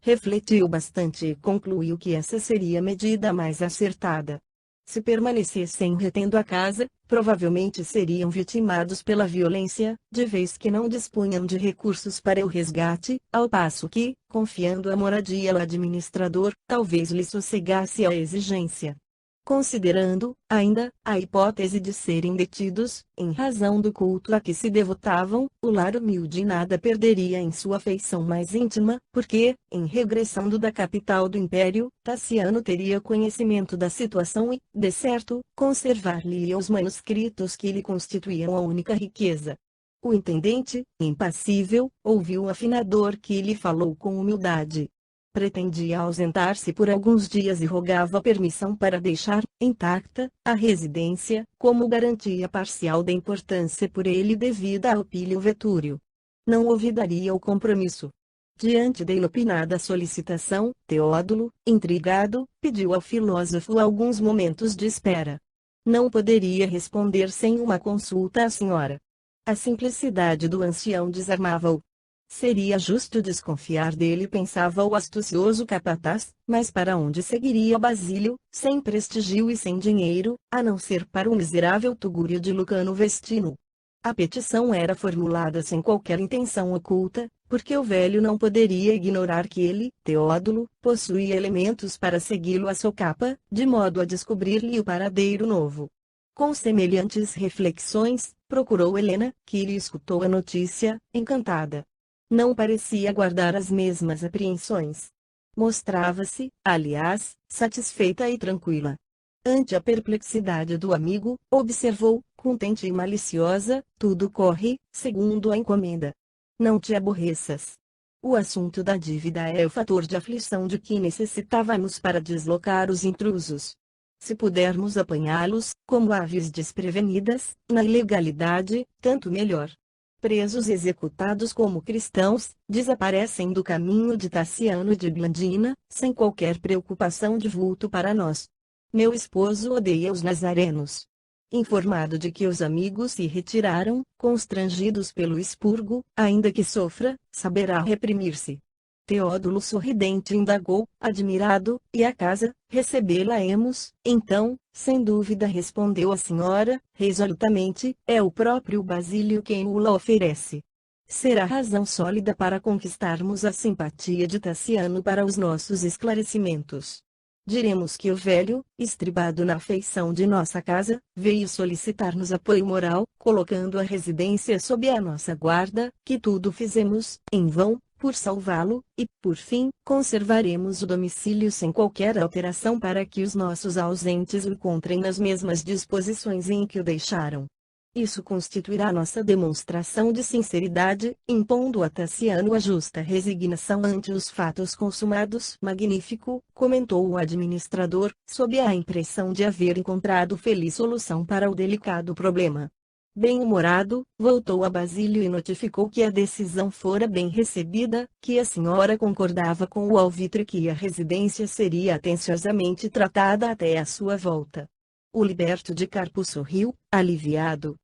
Refletiu bastante e concluiu que essa seria a medida mais acertada. Se permanecessem retendo a casa, provavelmente seriam vitimados pela violência, de vez que não dispunham de recursos para o resgate, ao passo que, confiando a moradia ao administrador, talvez lhe sossegasse a exigência. Considerando, ainda, a hipótese de serem detidos, em razão do culto a que se devotavam, o lar humilde nada perderia em sua afeição mais íntima, porque, em regressando da capital do império, Tassiano teria conhecimento da situação e, de certo, conservar-lhe os manuscritos que lhe constituíam a única riqueza. O intendente, impassível, ouviu o afinador que lhe falou com humildade. Pretendia ausentar-se por alguns dias e rogava permissão para deixar, intacta, a residência, como garantia parcial da importância por ele devida ao Pílio Vetúrio. Não olvidaria o compromisso. Diante da inopinada solicitação, Teódulo, intrigado, pediu ao filósofo alguns momentos de espera. Não poderia responder sem uma consulta à senhora. A simplicidade do ancião desarmava-o. Seria justo desconfiar dele, pensava o astucioso capataz, mas para onde seguiria Basílio, sem prestígio e sem dinheiro, a não ser para o miserável tugúrio de Lucano Vestino? A petição era formulada sem qualquer intenção oculta, porque o velho não poderia ignorar que ele, Teódulo, possuía elementos para segui-lo à socapa, de modo a descobrir-lhe o paradeiro novo. Com semelhantes reflexões, procurou Helena, que lhe escutou a notícia, encantada. Não parecia guardar as mesmas apreensões. Mostrava-se, aliás, satisfeita e tranquila. Ante a perplexidade do amigo, observou, contente e maliciosa: tudo corre, segundo a encomenda. Não te aborreças. O assunto da dívida é o fator de aflição de que necessitávamos para deslocar os intrusos. Se pudermos apanhá-los, como aves desprevenidas, na ilegalidade, tanto melhor. Presos executados como cristãos, desaparecem do caminho de Tassiano e de Blandina, sem qualquer preocupação de vulto para nós. Meu esposo odeia os nazarenos. Informado de que os amigos se retiraram, constrangidos pelo expurgo, ainda que sofra, saberá reprimir-se. Teódulo sorridente indagou, admirado: e a casa, recebê-la-emos? Então, sem dúvida, respondeu a senhora, resolutamente, é o próprio Basílio quem o-la oferece. Será razão sólida para conquistarmos a simpatia de Tassiano para os nossos esclarecimentos. Diremos que o velho, estribado na afeição de nossa casa, veio solicitar-nos apoio moral, colocando a residência sob a nossa guarda, que tudo fizemos, em vão, por salvá-lo, e, por fim, conservaremos o domicílio sem qualquer alteração para que os nossos ausentes o encontrem nas mesmas disposições em que o deixaram. Isso constituirá nossa demonstração de sinceridade, impondo a Tassiano a justa resignação ante os fatos consumados. Magnífico, comentou o administrador, sob a impressão de haver encontrado feliz solução para o delicado problema. Bem-humorado, voltou a Basílio e notificou que a decisão fora bem recebida, que a senhora concordava com o alvitre e que a residência seria atenciosamente tratada até a sua volta. O liberto de Carpo sorriu, aliviado.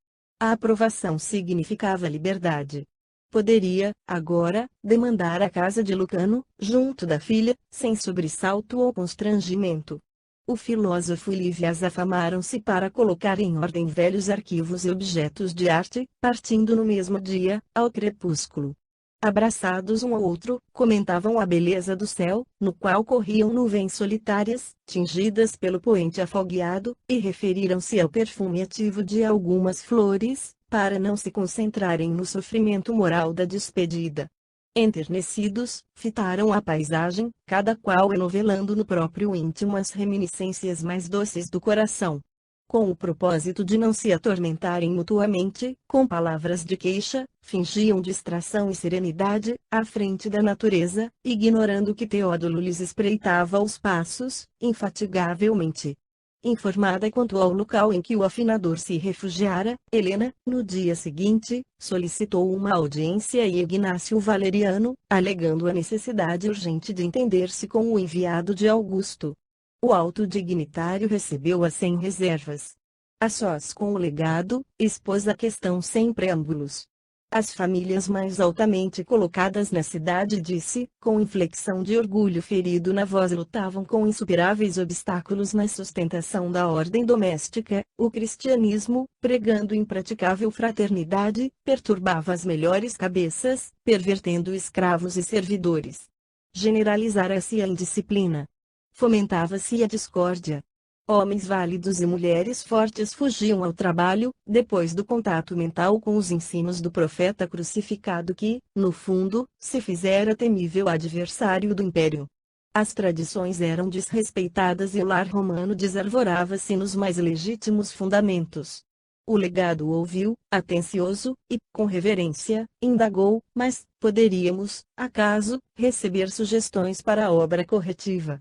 A aprovação significava liberdade. Poderia, agora, demandar a casa de Lucano, junto da filha, sem sobressalto ou constrangimento. O filósofo e Lívias afamaram-se para colocar em ordem velhos arquivos e objetos de arte, partindo no mesmo dia, ao crepúsculo. Abraçados um ao outro, comentavam a beleza do céu, no qual corriam nuvens solitárias, tingidas pelo poente afogueado, e referiram-se ao perfume ativo de algumas flores, para não se concentrarem no sofrimento moral da despedida. Enternecidos, fitaram a paisagem, cada qual enovelando no próprio íntimo as reminiscências mais doces do coração. Com o propósito de não se atormentarem mutuamente, com palavras de queixa, fingiam distração e serenidade, à frente da natureza, ignorando que Teódulo lhes espreitava os passos, infatigavelmente. Informada quanto ao local em que o afinador se refugiara, Helena, no dia seguinte, solicitou uma audiência a Ignácio Valeriano, alegando a necessidade urgente de entender-se com o enviado de Augusto. O alto dignitário recebeu-a sem reservas. A sós com o legado, expôs a questão sem preâmbulos. As famílias mais altamente colocadas na cidade, disse, com inflexão de orgulho ferido na voz, lutavam com insuperáveis obstáculos na sustentação da ordem doméstica. O cristianismo, pregando impraticável fraternidade, perturbava as melhores cabeças, pervertendo escravos e servidores. Generalizara-se a indisciplina. Fomentava-se a discórdia. Homens válidos e mulheres fortes fugiam ao trabalho, depois do contato mental com os ensinos do profeta crucificado que, no fundo, se fizera temível adversário do império. As tradições eram desrespeitadas e o lar romano desarvorava-se nos mais legítimos fundamentos. O legado ouviu, atencioso, e, com reverência, indagou, mas, poderíamos, acaso, receber sugestões para a obra corretiva?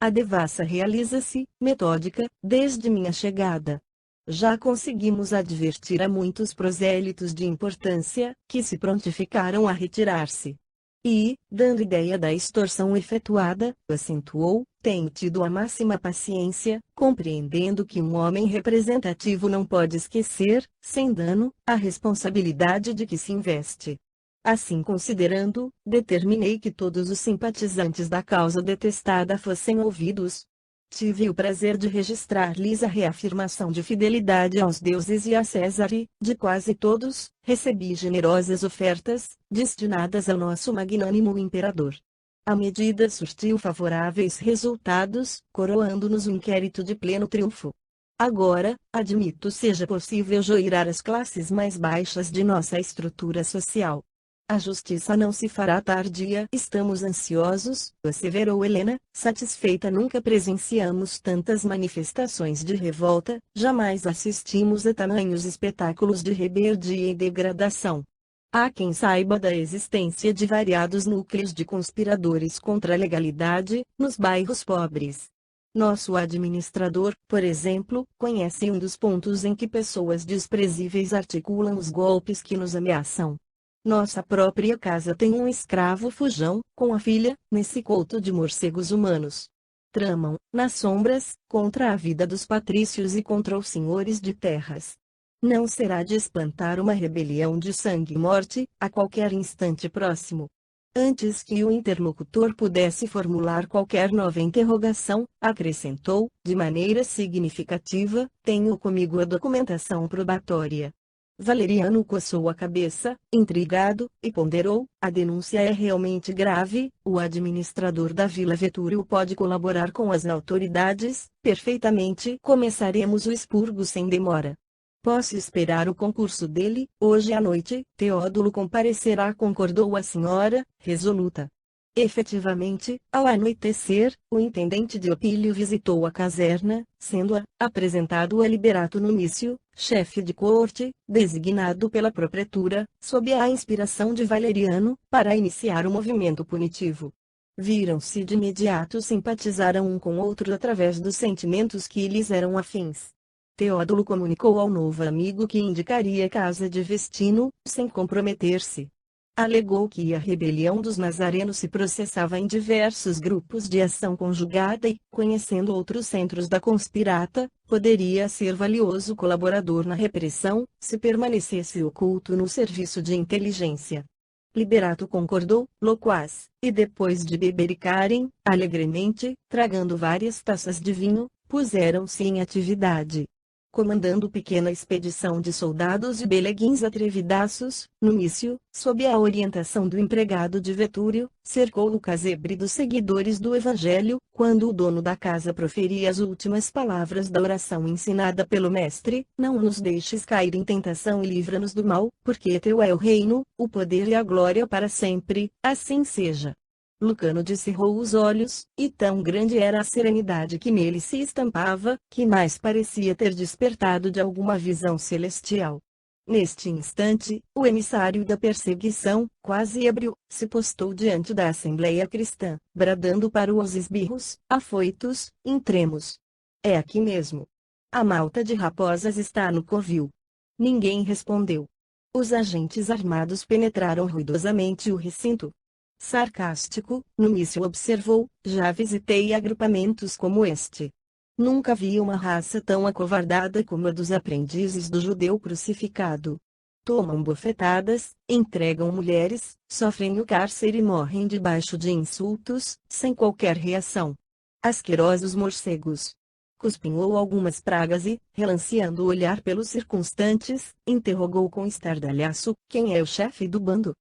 A devassa realiza-se, metódica, desde minha chegada. Já conseguimos advertir a muitos prosélitos de importância, que se prontificaram a retirar-se. E, dando ideia da extorsão efetuada, acentuou, tenho tido a máxima paciência, compreendendo que um homem representativo não pode esquecer, sem dano, a responsabilidade de que se investe. Assim considerando, determinei que todos os simpatizantes da causa detestada fossem ouvidos. Tive o prazer de registrar-lhes a reafirmação de fidelidade aos deuses e a César e, de quase todos, recebi generosas ofertas, destinadas ao nosso magnânimo imperador. A medida surtiu favoráveis resultados, coroando-nos um inquérito de pleno triunfo. Agora, admito seja possível joirar as classes mais baixas de nossa estrutura social. A justiça não se fará tardia. Estamos ansiosos, asseverou Helena, satisfeita. Nunca presenciamos tantas manifestações de revolta, jamais assistimos a tamanhos espetáculos de rebeldia e degradação. Há quem saiba da existência de variados núcleos de conspiradores contra a legalidade, nos bairros pobres. Nosso administrador, por exemplo, conhece um dos pontos em que pessoas desprezíveis articulam os golpes que nos ameaçam. Nossa própria casa tem um escravo fujão, com a filha, nesse couto de morcegos humanos. Tramam, nas sombras, contra a vida dos patrícios e contra os senhores de terras. Não será de espantar uma rebelião de sangue e morte, a qualquer instante próximo. Antes que o interlocutor pudesse formular qualquer nova interrogação, acrescentou, de maneira significativa, tenho comigo a documentação probatória. Valeriano coçou a cabeça, intrigado, e ponderou, a denúncia é realmente grave, o administrador da Vila Vetúrio pode colaborar com as autoridades, perfeitamente. Começaremos o expurgo sem demora. Posso esperar o concurso dele, hoje à noite. Teódulo comparecerá, concordou a senhora, resoluta. Efetivamente, ao anoitecer, o intendente de Opílio visitou a caserna, sendo apresentado a Liberato Numício, chefe de corte, designado pela propretura, sob a inspiração de Valeriano, para iniciar o movimento punitivo. Viram-se de imediato, simpatizaram um com outro através dos sentimentos que lhes eram afins. Teódulo comunicou ao novo amigo que indicaria a casa de Vestino, sem comprometer-se. Alegou que a rebelião dos nazarenos se processava em diversos grupos de ação conjugada e, conhecendo outros centros da conspirata, poderia ser valioso colaborador na repressão, se permanecesse oculto no serviço de inteligência. Liberato concordou, loquaz, e depois de bebericarem, alegremente, tragando várias taças de vinho, puseram-se em atividade. Comandando pequena expedição de soldados e beleguins atrevidaços, Numício, sob a orientação do empregado de Vetúrio, cercou o casebre dos seguidores do Evangelho, quando o dono da casa proferia as últimas palavras da oração ensinada pelo Mestre: não nos deixes cair em tentação e livra-nos do mal, porque teu é o reino, o poder e a glória para sempre, assim seja. Lucano descerrou os olhos, e tão grande era a serenidade que nele se estampava, que mais parecia ter despertado de alguma visão celestial. Neste instante, o emissário da perseguição, quase ébrio, se postou diante da Assembleia Cristã, bradando para os esbirros, afoitos, entremos. É aqui mesmo. A malta de raposas está no covil. Ninguém respondeu. Os agentes armados penetraram ruidosamente o recinto. Sarcástico, Numício observou: já visitei agrupamentos como este. Nunca vi uma raça tão acovardada como a dos aprendizes do judeu crucificado. Tomam bofetadas, entregam mulheres, sofrem o cárcere e morrem debaixo de insultos, sem qualquer reação. Asquerosos morcegos. Cuspinhou algumas pragas e, relanceando o olhar pelos circunstantes, interrogou com estardalhaço: quem é o chefe do bando?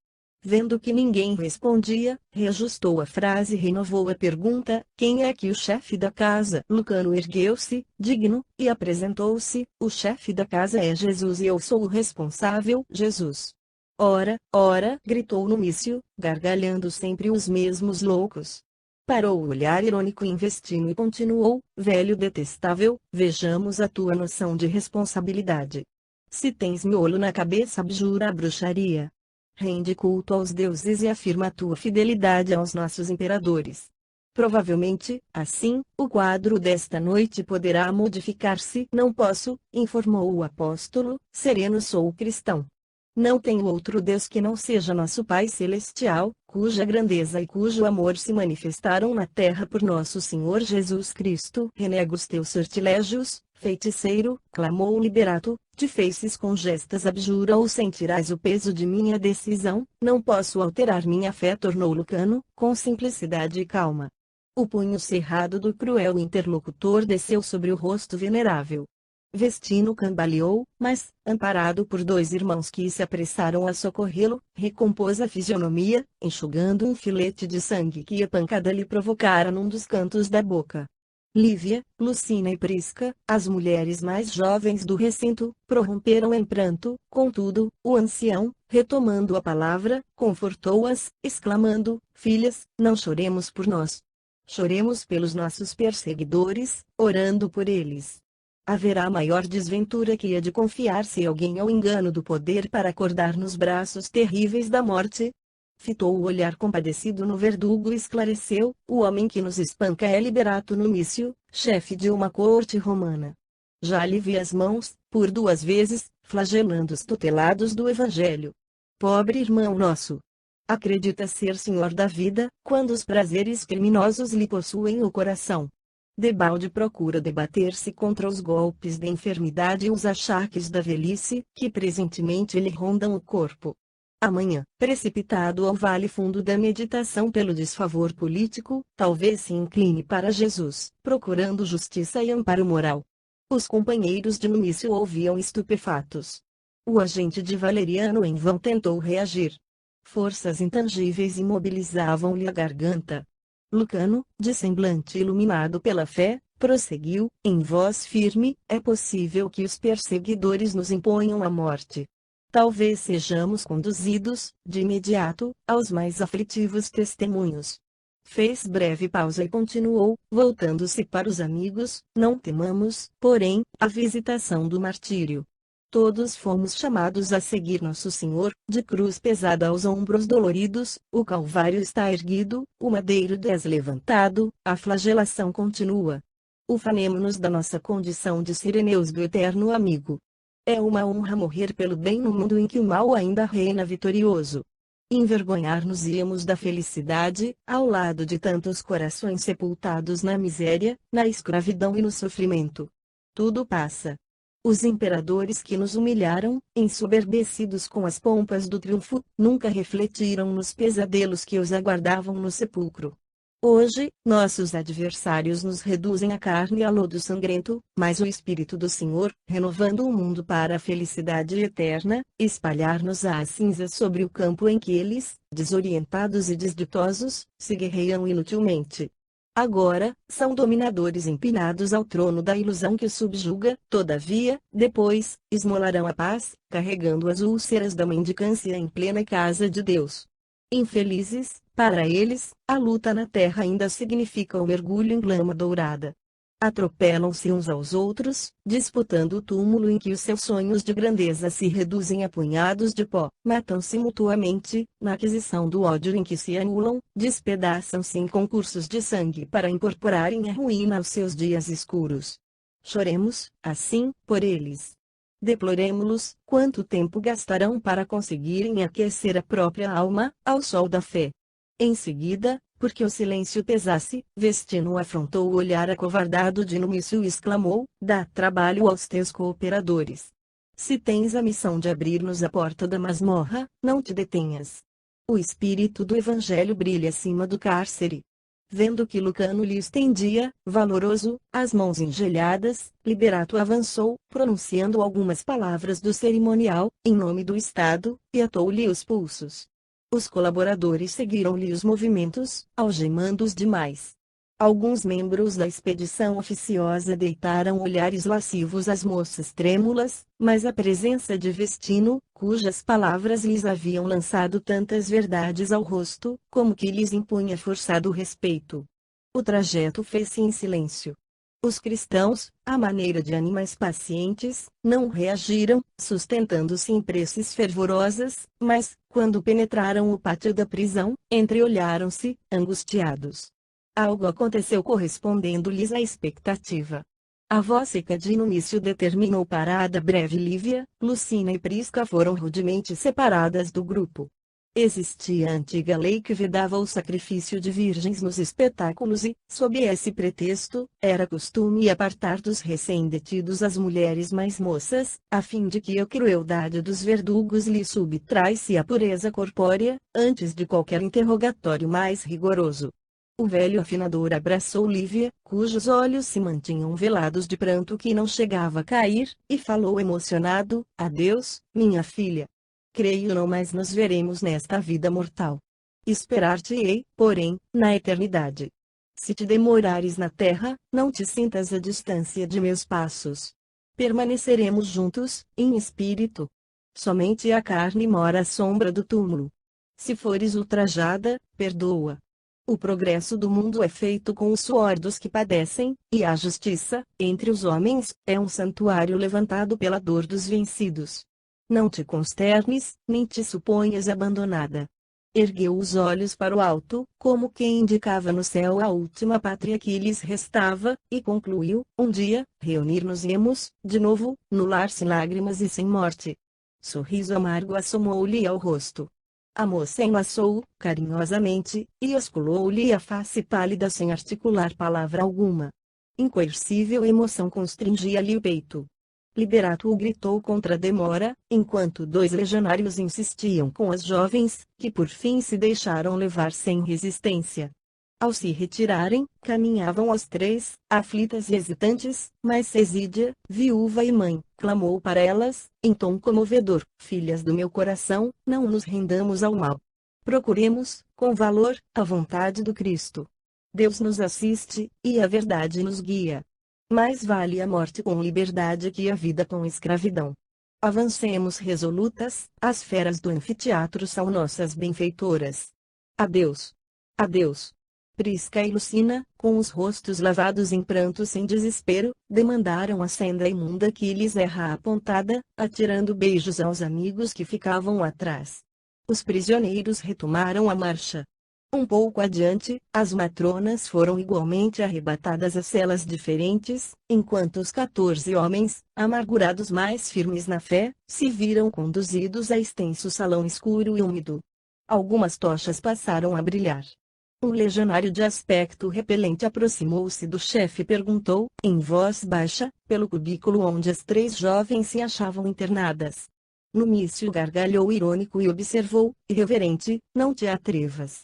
Vendo que ninguém respondia, reajustou a frase e renovou a pergunta: quem é que o chefe da casa? Lucano ergueu-se, digno, e apresentou-se: o chefe da casa é Jesus e eu sou o responsável. Jesus. Ora, ora, gritou Numício, gargalhando sempre os mesmos loucos. Parou o olhar irônico e investino e continuou: velho detestável, vejamos a tua noção de responsabilidade. Se tens miolo na cabeça, abjura a bruxaria. Rende culto aos deuses e afirma a tua fidelidade aos nossos imperadores. Provavelmente, assim, o quadro desta noite poderá modificar-se. Não posso, informou o apóstolo, sereno sou cristão. Não tenho outro Deus que não seja nosso Pai Celestial, cuja grandeza e cujo amor se manifestaram na terra por nosso Senhor Jesus Cristo. Renega os teus sortilégios, feiticeiro, clamou o Liberato, te feices com gestas, abjura ou sentirás o peso de minha decisão. Não posso alterar minha fé, tornou Lucano, com simplicidade e calma. O punho cerrado do cruel interlocutor desceu sobre o rosto venerável. Vestino cambaleou, mas, amparado por dois irmãos que se apressaram a socorrê-lo, recompôs a fisionomia, enxugando um filete de sangue que a pancada lhe provocara num dos cantos da boca. Lívia, Lucina e Prisca, as mulheres mais jovens do recinto, prorromperam em pranto. Contudo, o ancião, retomando a palavra, confortou-as, exclamando: filhas, não choremos por nós. Choremos pelos nossos perseguidores, orando por eles. Haverá maior desventura que a de confiar-se alguém ao engano do poder para acordar nos braços terríveis da morte? Fitou o olhar compadecido no verdugo e esclareceu: o homem que nos espanca é Liberato Numício, chefe de uma corte romana. Já lhe vi as mãos, por 2 vezes, flagelando os tutelados do Evangelho. Pobre irmão nosso! Acredita ser senhor da vida, quando os prazeres criminosos lhe possuem o coração. Debalde procura debater-se contra os golpes da enfermidade e os achaques da velhice, que presentemente lhe rondam o corpo. Amanhã, precipitado ao vale fundo da meditação pelo desfavor político, talvez se incline para Jesus, procurando justiça e amparo moral. Os companheiros de Numício ouviam estupefatos. O agente de Valeriano em vão tentou reagir. Forças intangíveis imobilizavam-lhe a garganta. Lucano, de semblante iluminado pela fé, prosseguiu, em voz firme: é possível que os perseguidores nos imponham a morte. Talvez sejamos conduzidos, de imediato, aos mais aflitivos testemunhos. Fez breve pausa e continuou, voltando-se para os amigos: não temamos, porém, a visitação do martírio. Todos fomos chamados a seguir Nosso Senhor, de cruz pesada aos ombros doloridos, o calvário está erguido, o madeiro deslevantado, a flagelação continua. Ufanemo-nos da nossa condição de sireneus do eterno amigo. É uma honra morrer pelo bem no mundo em que o mal ainda reina vitorioso. Envergonhar-nos-íamos da felicidade, ao lado de tantos corações sepultados na miséria, na escravidão e no sofrimento. Tudo passa. Os imperadores que nos humilharam, ensoberbecidos com as pompas do triunfo, nunca refletiram nos pesadelos que os aguardavam no sepulcro. Hoje, nossos adversários nos reduzem a carne e a lodo sangrento, mas o Espírito do Senhor, renovando o mundo para a felicidade eterna, espalhar-nos as cinzas sobre o campo em que eles, desorientados e desditosos, se guerreiam inutilmente. Agora, são dominadores empinados ao trono da ilusão que os subjuga, todavia, depois, esmolarão a paz, carregando as úlceras da mendicância em plena casa de Deus. Infelizes, para eles, a luta na terra ainda significa o mergulho em lama dourada. Atropelam-se uns aos outros, disputando o túmulo em que os seus sonhos de grandeza se reduzem a punhados de pó. Matam-se mutuamente, na aquisição do ódio em que se anulam, despedaçam-se em concursos de sangue para incorporarem a ruína aos seus dias escuros. Choremos, assim, por eles. Deploremo-los, quanto tempo gastarão para conseguirem aquecer a própria alma, ao sol da fé. Em seguida, porque o silêncio pesasse, Vestino afrontou o olhar acovardado de Numício e exclamou: dá trabalho aos teus cooperadores. Se tens a missão de abrir-nos a porta da masmorra, não te detenhas. O espírito do evangelho brilha acima do cárcere. Vendo que Lucano lhe estendia, valoroso, as mãos engelhadas, Liberato avançou, pronunciando algumas palavras do cerimonial, em nome do Estado, e atou-lhe os pulsos. Os colaboradores seguiram-lhe os movimentos, algemando-os demais. Alguns membros da expedição oficiosa deitaram olhares lascivos às moças trêmulas, mas a presença de Vestino, cujas palavras lhes haviam lançado tantas verdades ao rosto, como que lhes impunha forçado respeito. O trajeto fez-se em silêncio. Os cristãos, à maneira de animais pacientes, não reagiram, sustentando-se em preces fervorosas, mas, quando penetraram o pátio da prisão, entreolharam-se, angustiados. Algo aconteceu correspondendo-lhes à expectativa. A voz seca de Numício determinou parada breve. Lívia, Lucina e Prisca foram rudemente separadas do grupo. Existia a antiga lei que vedava o sacrifício de virgens nos espetáculos e, sob esse pretexto, era costume apartar dos recém-detidos as mulheres mais moças, a fim de que a crueldade dos verdugos lhe subtraísse a pureza corpórea, antes de qualquer interrogatório mais rigoroso. O velho afinador abraçou Lívia, cujos olhos se mantinham velados de pranto que não chegava a cair, e falou emocionado: adeus, minha filha. Creio não mais nos veremos nesta vida mortal. Esperar-te-ei, porém, na eternidade. Se te demorares na terra, não te sintas à distância de meus passos. Permaneceremos juntos, em espírito. Somente a carne mora à sombra do túmulo. Se fores ultrajada, perdoa. O progresso do mundo é feito com o suor dos que padecem, e a justiça, entre os homens, é um santuário levantado pela dor dos vencidos. Não te consternes, nem te suponhas abandonada. Ergueu os olhos para o alto, como quem indicava no céu a última pátria que lhes restava, e concluiu: um dia, reunir-nos-emos, de novo, no lar sem lágrimas e sem morte. Sorriso amargo assomou-lhe ao rosto. A moça enlaçou-o, carinhosamente, e osculou-lhe a face pálida sem articular palavra alguma. Incoercível emoção constringia-lhe o peito. Liberato o gritou contra a demora, enquanto dois legionários insistiam com as jovens, que por fim se deixaram levar sem resistência. Ao se retirarem, caminhavam as três, aflitas e hesitantes, mas Cesídia, viúva e mãe, clamou para elas, em tom comovedor: filhas do meu coração, não nos rendamos ao mal. Procuremos, com valor, a vontade do Cristo. Deus nos assiste, e a verdade nos guia. Mais vale a morte com liberdade que a vida com escravidão. Avancemos resolutas, as feras do anfiteatro são nossas benfeitoras. Adeus. Adeus. Prisca e Lucina, com os rostos lavados em pranto sem desespero, demandaram a senda imunda que lhes era apontada, atirando beijos aos amigos que ficavam atrás. Os prisioneiros retomaram a marcha. Um pouco adiante, as matronas foram igualmente arrebatadas a celas diferentes, enquanto os 14 homens, amargurados mais firmes na fé, se viram conduzidos a extenso salão escuro e úmido. Algumas tochas passaram a brilhar. Um legionário de aspecto repelente aproximou-se do chefe e perguntou, em voz baixa, pelo cubículo onde as três jovens se achavam internadas. Numício gargalhou irônico e observou: irreverente, não te atrevas.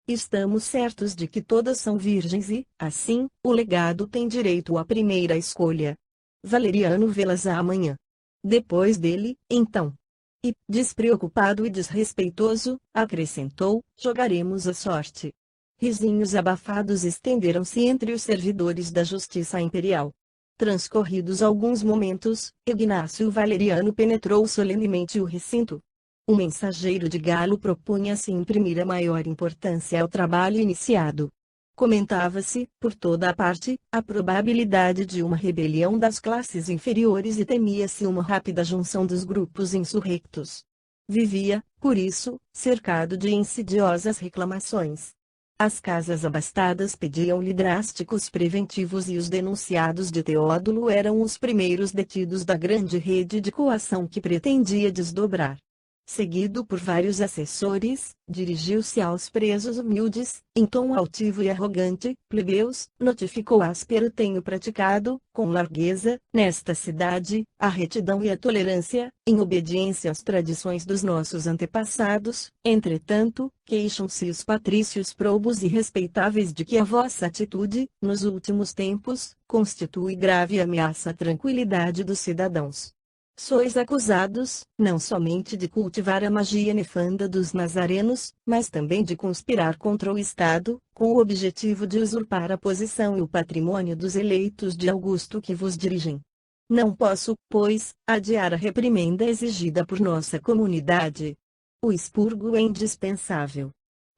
Estamos certos de que todas são virgens e, assim, o legado tem direito à primeira escolha. Valeriano vê-las amanhã. Depois dele, então. E, despreocupado e desrespeitoso, acrescentou, jogaremos a sorte. Risinhos abafados estenderam-se entre os servidores da Justiça Imperial. Transcorridos alguns momentos, Ignácio Valeriano penetrou solenemente o recinto. O mensageiro de Galo propunha-se imprimir a maior importância ao trabalho iniciado. Comentava-se, por toda a parte, a probabilidade de uma rebelião das classes inferiores e temia-se uma rápida junção dos grupos insurrectos. Vivia, por isso, cercado de insidiosas reclamações. As casas abastadas pediam-lhe drásticos preventivos e os denunciados de Teódulo eram os primeiros detidos da grande rede de coação que pretendia desdobrar. Seguido por vários assessores, dirigiu-se aos presos humildes, em tom altivo e arrogante: plebeus, notificou áspero tenho praticado, com largueza, nesta cidade, a retidão e a tolerância, em obediência às tradições dos nossos antepassados, entretanto, queixam-se os patrícios probos e respeitáveis de que a vossa atitude, nos últimos tempos, constitui grave ameaça à tranquilidade dos cidadãos. Sois acusados, não somente de cultivar a magia nefanda dos nazarenos, mas também de conspirar contra o Estado, com o objetivo de usurpar a posição e o patrimônio dos eleitos de Augusto que vos dirigem. Não posso, pois, adiar a reprimenda exigida por nossa comunidade. O expurgo é indispensável.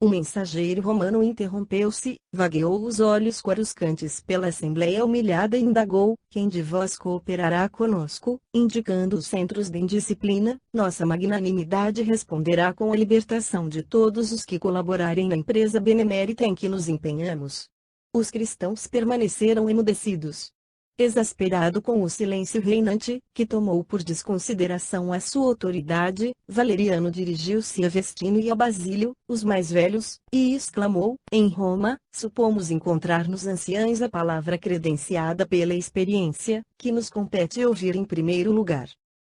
O mensageiro romano interrompeu-se, vagueou os olhos coruscantes pela assembleia humilhada e indagou: quem de vós cooperará conosco? Indicando os centros de indisciplina, nossa magnanimidade responderá com a libertação de todos os que colaborarem na empresa benemérita em que nos empenhamos. Os cristãos permaneceram emudecidos. Exasperado com o silêncio reinante, que tomou por desconsideração a sua autoridade, Valeriano dirigiu-se a Vestino e a Basílio, os mais velhos, e exclamou: em Roma, supomos encontrar nos anciães a palavra credenciada pela experiência, que nos compete ouvir em primeiro lugar.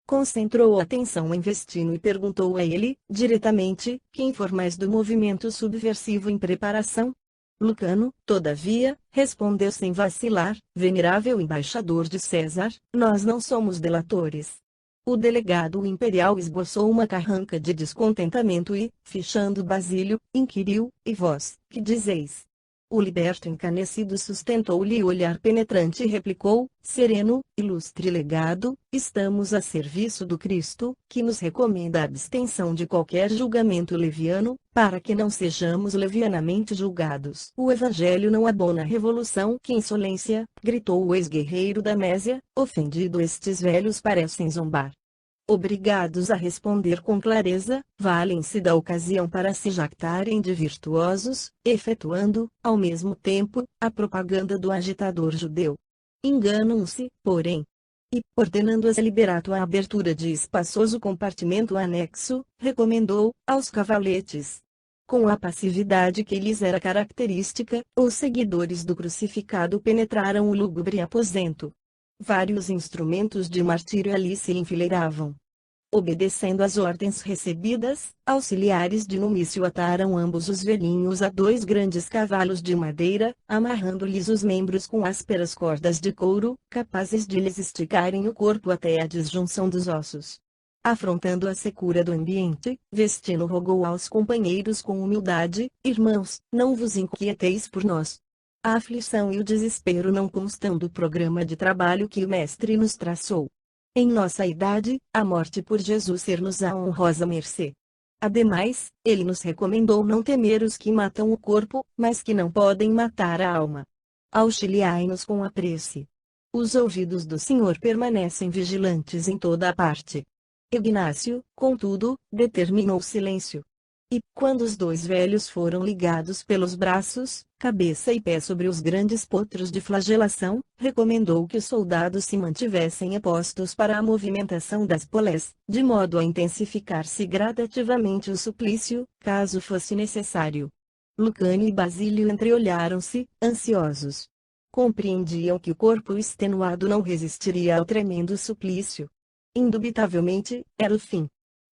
Concentrou a atenção em Vestino e perguntou a ele, diretamente: quem for mais do movimento subversivo em preparação? Lucano, todavia, respondeu sem vacilar: venerável embaixador de César, nós não somos delatores. O delegado imperial esboçou uma carranca de descontentamento e, fichando Basílio, inquiriu: e vós, que dizeis? O liberto encanecido sustentou-lhe o olhar penetrante e replicou, sereno: ilustre legado, estamos a serviço do Cristo, que nos recomenda a abstenção de qualquer julgamento leviano, para que não sejamos levianamente julgados. O Evangelho não abona a revolução. Que insolência! Gritou o ex-guerreiro da Mésia, ofendido. Estes velhos parecem zombar. Obrigados a responder com clareza, valem-se da ocasião para se jactarem de virtuosos, efetuando, ao mesmo tempo, a propaganda do agitador judeu. Enganam-se, porém. E, ordenando-as liberato a abertura de espaçoso compartimento anexo, recomendou, aos cavaletes. Com a passividade que lhes era característica, os seguidores do crucificado penetraram o lúgubre aposento. Vários instrumentos de martírio ali se enfileiravam. Obedecendo às ordens recebidas, auxiliares de Numício ataram ambos os velhinhos a 2 grandes cavalos de madeira, amarrando-lhes os membros com ásperas cordas de couro, capazes de lhes esticarem o corpo até a disjunção dos ossos. Afrontando a secura do ambiente, Vestino rogou aos companheiros com humildade: irmãos, não vos inquieteis por nós. A aflição e o desespero não constam do programa de trabalho que o Mestre nos traçou. Em nossa idade, a morte por Jesus ser-nos a honrosa mercê. Ademais, ele nos recomendou não temer os que matam o corpo, mas que não podem matar a alma. Auxiliai-nos com a prece. Os ouvidos do Senhor permanecem vigilantes em toda a parte. Ignácio, contudo, determinou silêncio. E, quando os 2 velhos foram ligados pelos braços, cabeça e pé sobre os grandes potros de flagelação, recomendou que os soldados se mantivessem apostos para a movimentação das polés, de modo a intensificar-se gradativamente o suplício, caso fosse necessário. Lucano e Basílio entreolharam-se, ansiosos. Compreendiam que o corpo extenuado não resistiria ao tremendo suplício. Indubitavelmente, era o fim.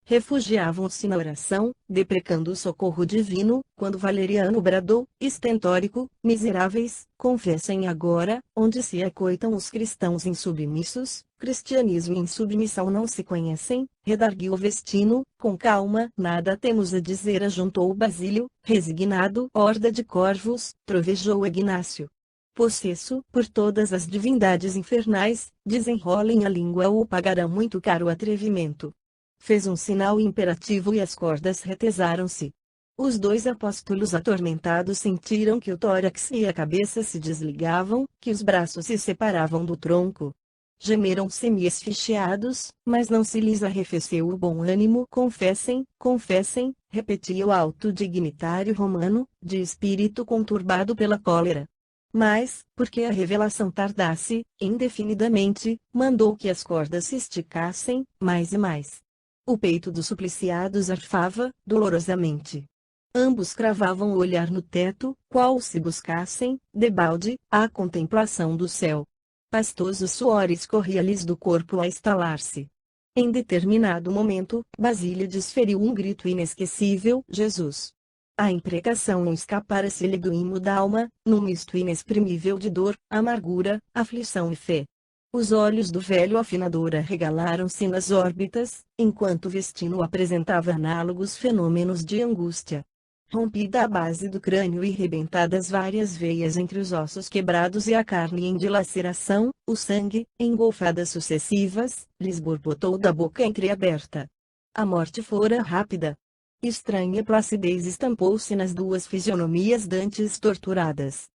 refugiavam-se na oração, deprecando o socorro divino, quando Valeriano bradou, estentórico: miseráveis, confessem agora, onde se acoitam os cristãos insubmissos. Cristianismo e insubmissão não se conhecem, redarguiu Vestino, com calma. Nada temos a dizer, ajuntou Basílio, resignado. Horda de corvos, trovejou Ignácio. Possesso por todas as divindades infernais, desenrolem a língua ou pagarão muito caro o atrevimento. Fez um sinal imperativo e as cordas retesaram-se. Os dois apóstolos atormentados sentiram que o tórax e a cabeça se desligavam, que os braços se separavam do tronco. Gemeram semi-esfixiados, mas não se lhes arrefeceu o bom ânimo. Confessem, confessem, repetia o alto dignitário romano, de espírito conturbado pela cólera. Mas, porque a revelação tardasse, indefinidamente, mandou que as cordas se esticassem, mais e mais. O peito dos supliciados arfava, dolorosamente. Ambos cravavam o olhar no teto, qual se buscassem, debalde, a contemplação do céu. Pastoso suor escorria-lhes do corpo a estalar-se. Em determinado momento, Basílio desferiu um grito inesquecível: Jesus! A imprecação escapara-se-lhe do imo da alma, num misto inexprimível de dor, amargura, aflição e fé. Os olhos do velho afinador arregalaram-se nas órbitas, enquanto Vestino apresentava análogos fenômenos de angústia. Rompida a base do crânio e rebentadas várias veias entre os ossos quebrados e a carne em dilaceração, o sangue, em golfadas sucessivas, lhes borbotou da boca entreaberta. A morte fora rápida. Estranha placidez estampou-se nas duas fisionomias dantes torturadas.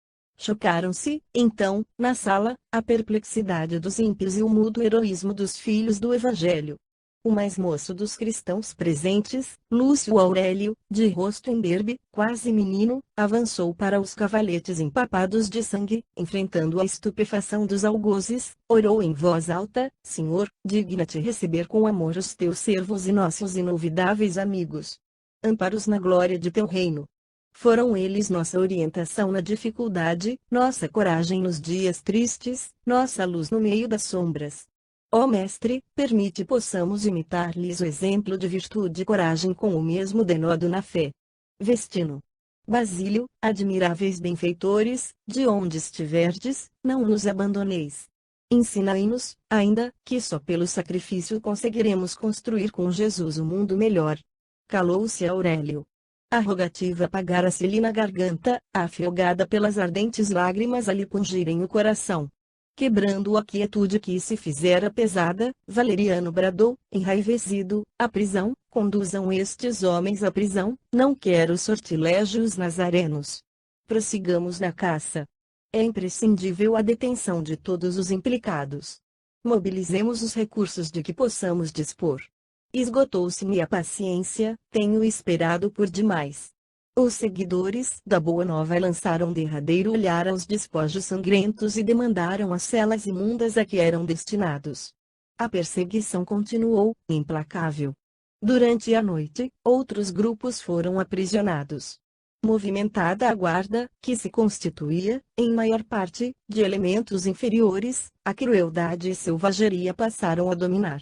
Chocaram-se, então, na sala, a perplexidade dos ímpios e o mudo heroísmo dos filhos do Evangelho. O mais moço dos cristãos presentes, Lúcio Aurélio, de rosto imberbe, quase menino, avançou para os cavaletes empapados de sangue, enfrentando a estupefação dos algozes, orou em voz alta: Senhor, digna-te receber com amor os teus servos e nossos inolvidáveis amigos. Amparos na glória de teu reino. Foram eles nossa orientação na dificuldade, nossa coragem nos dias tristes, nossa luz no meio das sombras. Ó Mestre, permite possamos imitar-lhes o exemplo de virtude e coragem com o mesmo denodo na fé. Vestino. Basílio, admiráveis benfeitores, de onde estiverdes, não nos abandoneis. Ensinai-nos, ainda, que só pelo sacrifício conseguiremos construir com Jesus um mundo melhor. Calou-se Aurélio. A rogativa apagara-se-lhe na garganta, afogada pelas ardentes lágrimas a lhe pungirem o coração. Quebrando a quietude que se fizera pesada, Valeriano bradou, enraivecido: a prisão, conduzam estes homens à prisão, não quero sortilégios nazarenos. Prossigamos na caça. É imprescindível a detenção de todos os implicados. Mobilizemos os recursos de que possamos dispor. Esgotou-se-me a paciência, tenho esperado por demais. Os seguidores da Boa Nova lançaram derradeiro olhar aos despojos sangrentos e demandaram as celas imundas a que eram destinados. A perseguição continuou, implacável. Durante a noite, outros grupos foram aprisionados. Movimentada a guarda, que se constituía, em maior parte, de elementos inferiores, a crueldade e selvageria passaram a dominar.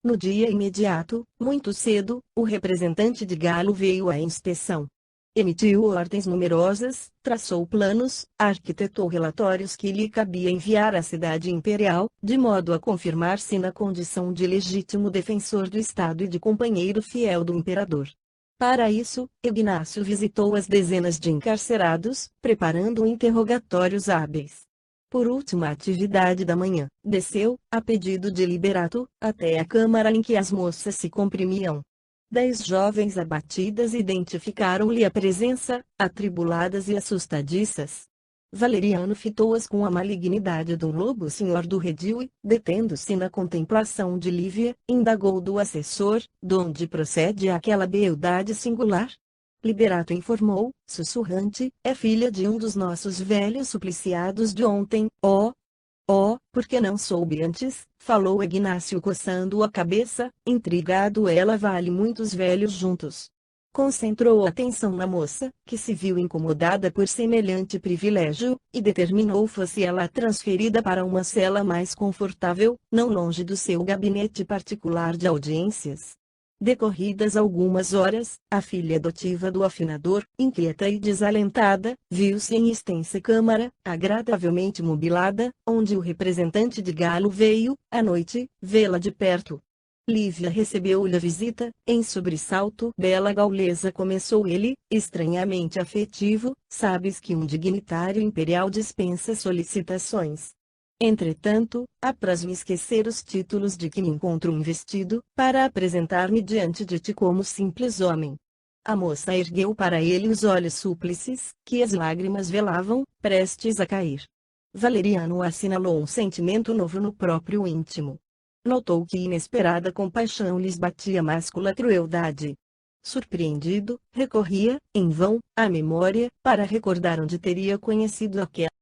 No dia imediato, muito cedo, o representante de Galo veio à inspeção. Emitiu ordens numerosas, traçou planos, arquitetou relatórios que lhe cabia enviar à cidade imperial, de modo a confirmar-se na condição de legítimo defensor do Estado e de companheiro fiel do imperador. Para isso, Ignácio visitou as dezenas de encarcerados, preparando interrogatórios hábeis. Por última atividade da manhã, desceu, a pedido de Liberato, até a câmara em que as moças se comprimiam. 10 jovens abatidas identificaram-lhe a presença, atribuladas e assustadiças. Valeriano fitou-as com a malignidade de um lobo senhor do redil e, detendo-se na contemplação de Lívia, indagou do assessor: de onde procede aquela beldade singular? Liberato informou, sussurrante: é filha de um dos nossos velhos supliciados de ontem. Por que não soube antes? Falou Ignácio coçando a cabeça, intrigado. Ela vale muitos velhos juntos. Concentrou a atenção na moça, que se viu incomodada por semelhante privilégio, e determinou fosse ela transferida para uma cela mais confortável, não longe do seu gabinete particular de audiências. Decorridas algumas horas, a filha adotiva do afinador, inquieta e desalentada, viu-se em extensa câmara, agradavelmente mobilada, onde o representante de Galo veio, à noite, vê-la de perto. Lívia recebeu-lhe a visita, em sobressalto. Bela gaulesa, começou ele, estranhamente afetivo, sabes que um dignitário imperial dispensa solicitações. Entretanto, apraz-me esquecer os títulos de que me encontro investido, para apresentar-me diante de ti como simples homem. A moça ergueu para ele os olhos súplices, que as lágrimas velavam, prestes a cair. Valeriano assinalou um sentimento novo no próprio íntimo. Notou que inesperada compaixão lhes batia máscula crueldade. Surpreendido, recorria, em vão, à memória, para recordar onde teria conhecido aquela